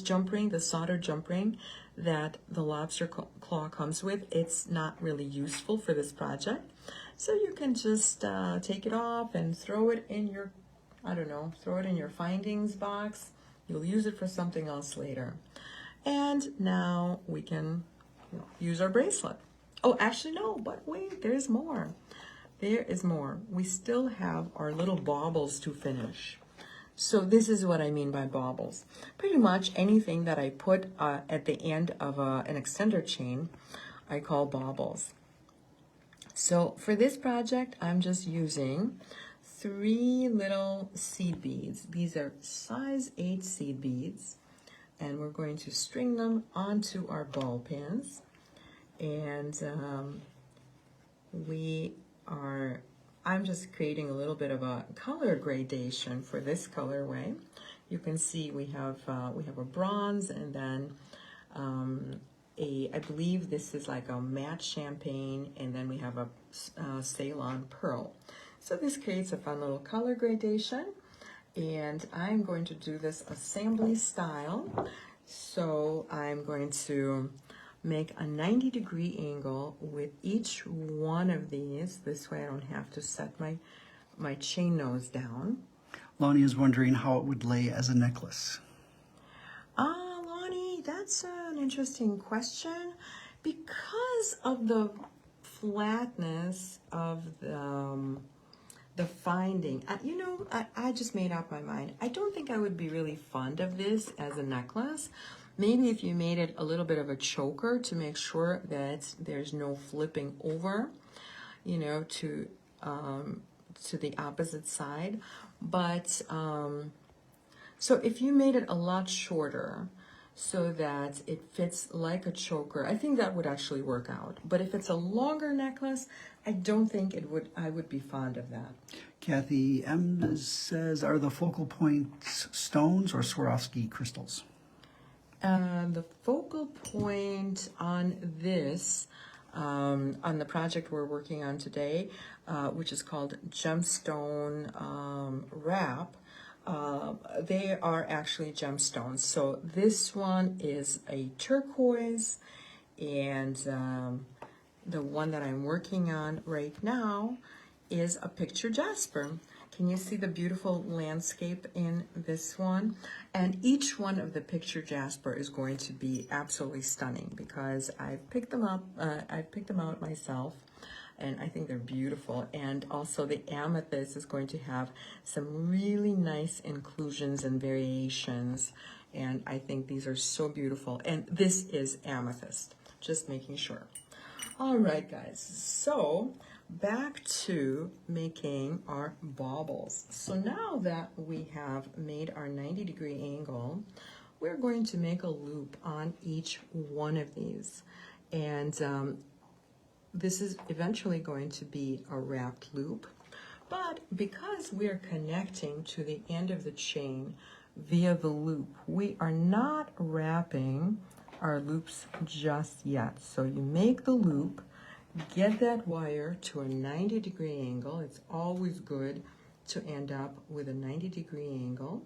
jump ring, the soldered jump ring that the lobster claw comes with, it's not really useful for this project. So you can just take it off and throw it in your, throw it in your findings box. You'll use it for something else later. And now we can use our bracelet. Oh, actually, no, but wait, there's more. There is more. We still have our little baubles to finish. So this is what I mean by baubles. Pretty much anything that I put at the end of an extender chain, I call baubles. So for this project, I'm just using 3 little seed beads. These are size 8 seed beads, and we're going to string them onto our ball pins. And I'm just creating a little bit of a color gradation for this colorway. You can see we have a bronze, and then I believe this is like a matte champagne, and then we have a Ceylon pearl. So this creates a fun little color gradation, and I'm going to do this assembly style. So I'm going to make a 90-degree angle with each one of these. This way I don't have to set my chain nose down. Lonnie is wondering how it would lay as a necklace. Lonnie, that's an interesting question. Because of the flatness of the finding, I just made up my mind. I don't think I would be really fond of this as a necklace. Maybe if you made it a little bit of a choker to make sure that there's no flipping over, to the opposite side. But so if you made it a lot shorter so that it fits like a choker, I think that would actually work out. But if it's a longer necklace, I don't think I would be fond of that. Kathy M says, are the focal points stones or Swarovski crystals? The focal point on this, on the project we're working on today, which is called Gemstone Wrap, they are actually gemstones. So this one is a turquoise, and the one that I'm working on right now is a picture jasper. Can you see the beautiful landscape in this one? And each one of the picture jasper is going to be absolutely stunning because I've picked them up, I've picked them out myself, and I think they're beautiful. And also the amethyst is going to have some really nice inclusions and variations, and I think these are so beautiful. And this is amethyst, just making sure. All right, guys, so back to making our baubles. So now that we have made our 90-degree angle, we're going to make a loop on each one of these. And this is eventually going to be a wrapped loop. But because we're connecting to the end of the chain via the loop, we are not wrapping our loops just yet. So you make the loop, get that wire to a 90-degree angle. It's always good to end up with a 90-degree angle.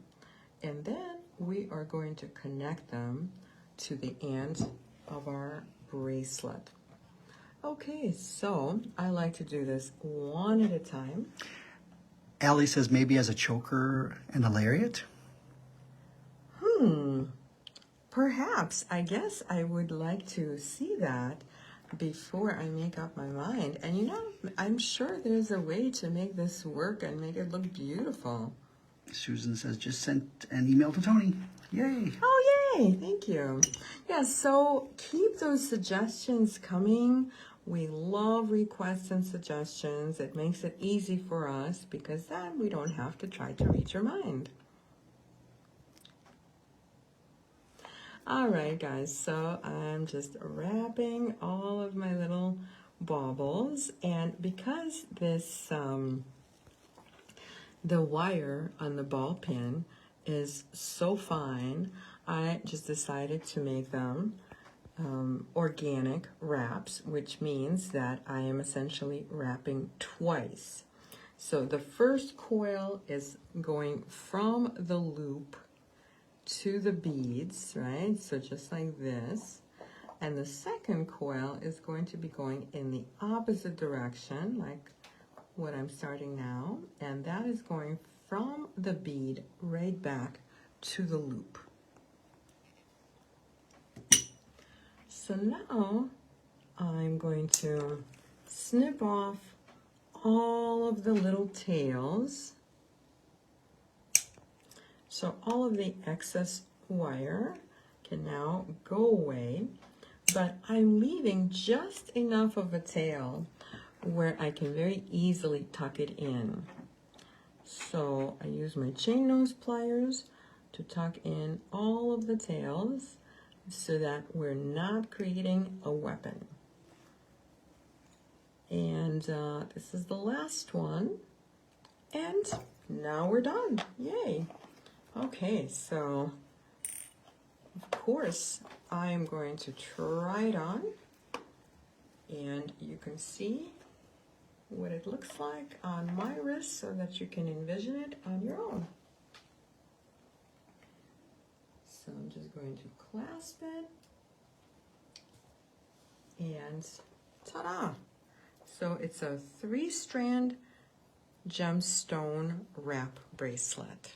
And then we are going to connect them to the end of our bracelet. Okay, so I like to do this one at a time. Allie says maybe as a choker and a lariat? Perhaps. I guess I would like to see that before I make up my mind. And I'm sure there's a way to make this work and make it look beautiful. Susan says just sent an email to Tony. Yay. Oh, yay. Thank you. Yeah, so keep those suggestions coming. We love requests and suggestions. It makes it easy for us because then we don't have to try to read your mind. All right, guys, so I'm just wrapping all of my little baubles, and because this, the wire on the ball pin is so fine, I just decided to make them organic wraps, which means that I am essentially wrapping twice. So the first coil is going from the loop to the beads, right? So just like this. And the second coil is going to be going in the opposite direction, like what I'm starting now. And that is going from the bead right back to the loop. So now I'm going to snip off all of the little tails. So all of the excess wire can now go away, but I'm leaving just enough of a tail where I can very easily tuck it in. So I use my chain nose pliers to tuck in all of the tails so that we're not creating a weapon. And this is the last one. And now we're done. Yay. Okay, so of course I am going to try it on. And you can see what it looks like on my wrist so that you can envision it on your own. So I'm just going to clasp it and ta-da! So it's a 3-strand gemstone wrap bracelet.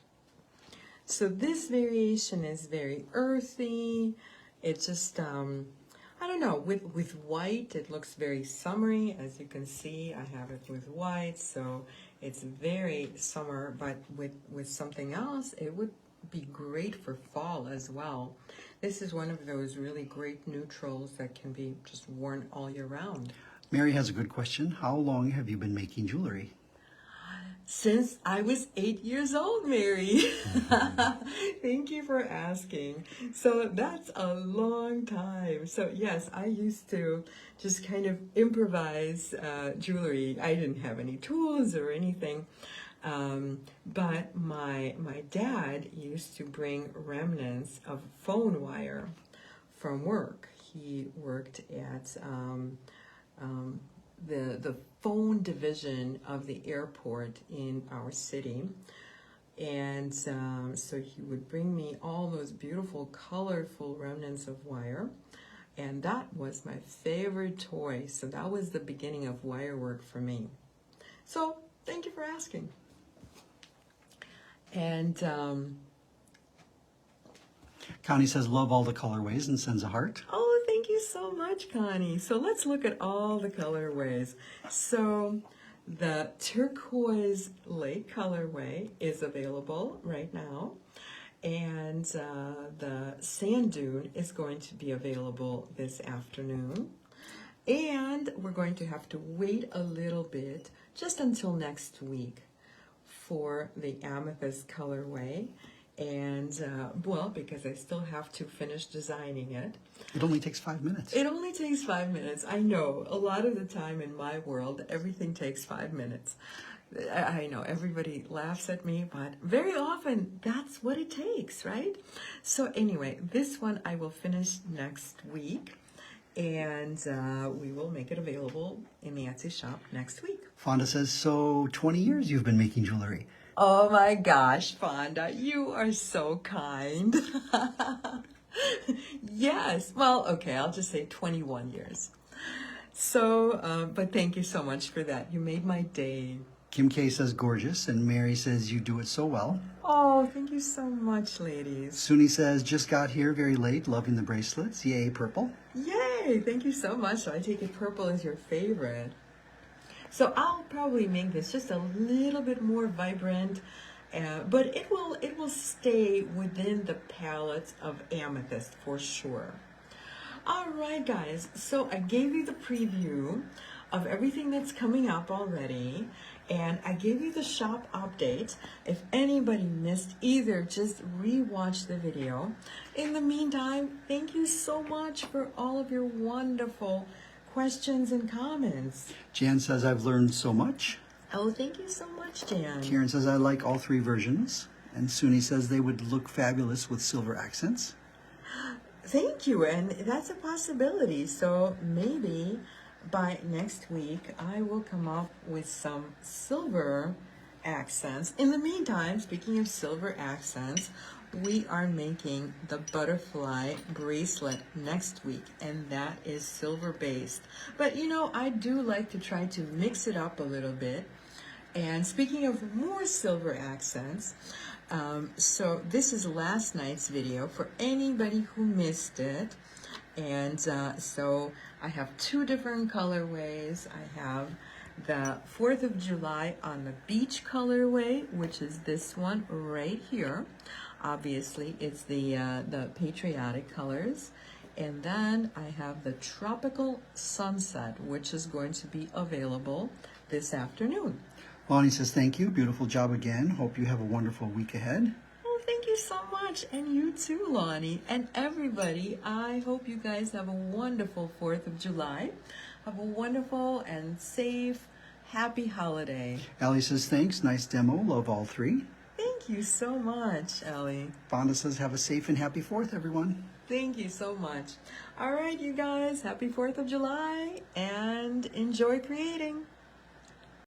So this variation is very earthy. It just, I don't know, with white, it looks very summery. As you can see, I have it with white, so it's very summer, but with something else, it would be great for fall as well. This is one of those really great neutrals that can be just worn all year round. Mary has a good question. How long have you been making jewelry? Since I was 8 years old, Mary. Thank you for asking. So that's a long time. So yes, I used to just kind of improvise jewelry. I didn't have any tools or anything. But my dad used to bring remnants of phone wire from work. He worked at the phone division of the airport in our city. And so he would bring me all those beautiful, colorful remnants of wire. And that was my favorite toy. So that was the beginning of wire work for me. So thank you for asking. And Connie says, love all the colorways and sends a heart. oh, thank you so much, Connie. So let's look at all the colorways. So the turquoise lake colorway is available right now. And the sand dune is going to be available this afternoon. And we're going to have to wait a little bit, just until next week, for the amethyst colorway. And well, because I still have to finish designing it. It only takes 5 minutes. It only takes 5 minutes. I know, a lot of the time in my world, everything takes 5 minutes. I know everybody laughs at me, but very often that's what it takes, right? So anyway, this one I will finish next week, and we will make it available in the Etsy shop next week. Fonda says, so 20 years you've been making jewelry. Oh my gosh, Fonda, you are so kind. Yes, well, okay, I'll just say 21 years. So, but thank you so much for that. You made my day. Kim K says, gorgeous. And Mary says, you do it so well. Oh, thank you so much, ladies. Suni says, just got here very late, loving the bracelets. Yay, purple. Yay, thank you so much. So I take it purple is your favorite. So I'll probably make this just a little bit more vibrant, but it will stay within the palette of amethyst for sure. All right, guys, so I gave you the preview of everything that's coming up already, and I gave you the shop update. If anybody missed either, just re-watch the video. In the meantime, thank you so much for all of your wonderful questions and comments. Jan says, I've learned so much. Oh, thank you so much, Jan. Karen says, I like all 3 versions. And Suni says they would look fabulous with silver accents. Thank you, and that's a possibility. So maybe by next week, I will come up with some silver accents. In the meantime, speaking of silver accents, we are making the butterfly bracelet next week, and that is silver based. But you know, I do like to try to mix it up a little bit. And speaking of more silver accents, so this is last night's video for anybody who missed it. And so I have 2 different colorways. I have the 4th of July on the beach colorway, which is this one right here. Obviously, it's the patriotic colors. And then I have the tropical sunset, which is going to be available this afternoon. Lonnie says, thank you. Beautiful job again. Hope you have a wonderful week ahead. Well, thank you so much. And you too, Lonnie. And everybody, I hope you guys have a wonderful 4th of July. Have a wonderful and safe, happy holiday. Allie says, thanks. Nice demo. Love all three. Thank you so much, Ellie. Fonda says, have a safe and happy 4th, everyone. Thank you so much. All right, you guys, happy 4th of July and enjoy creating.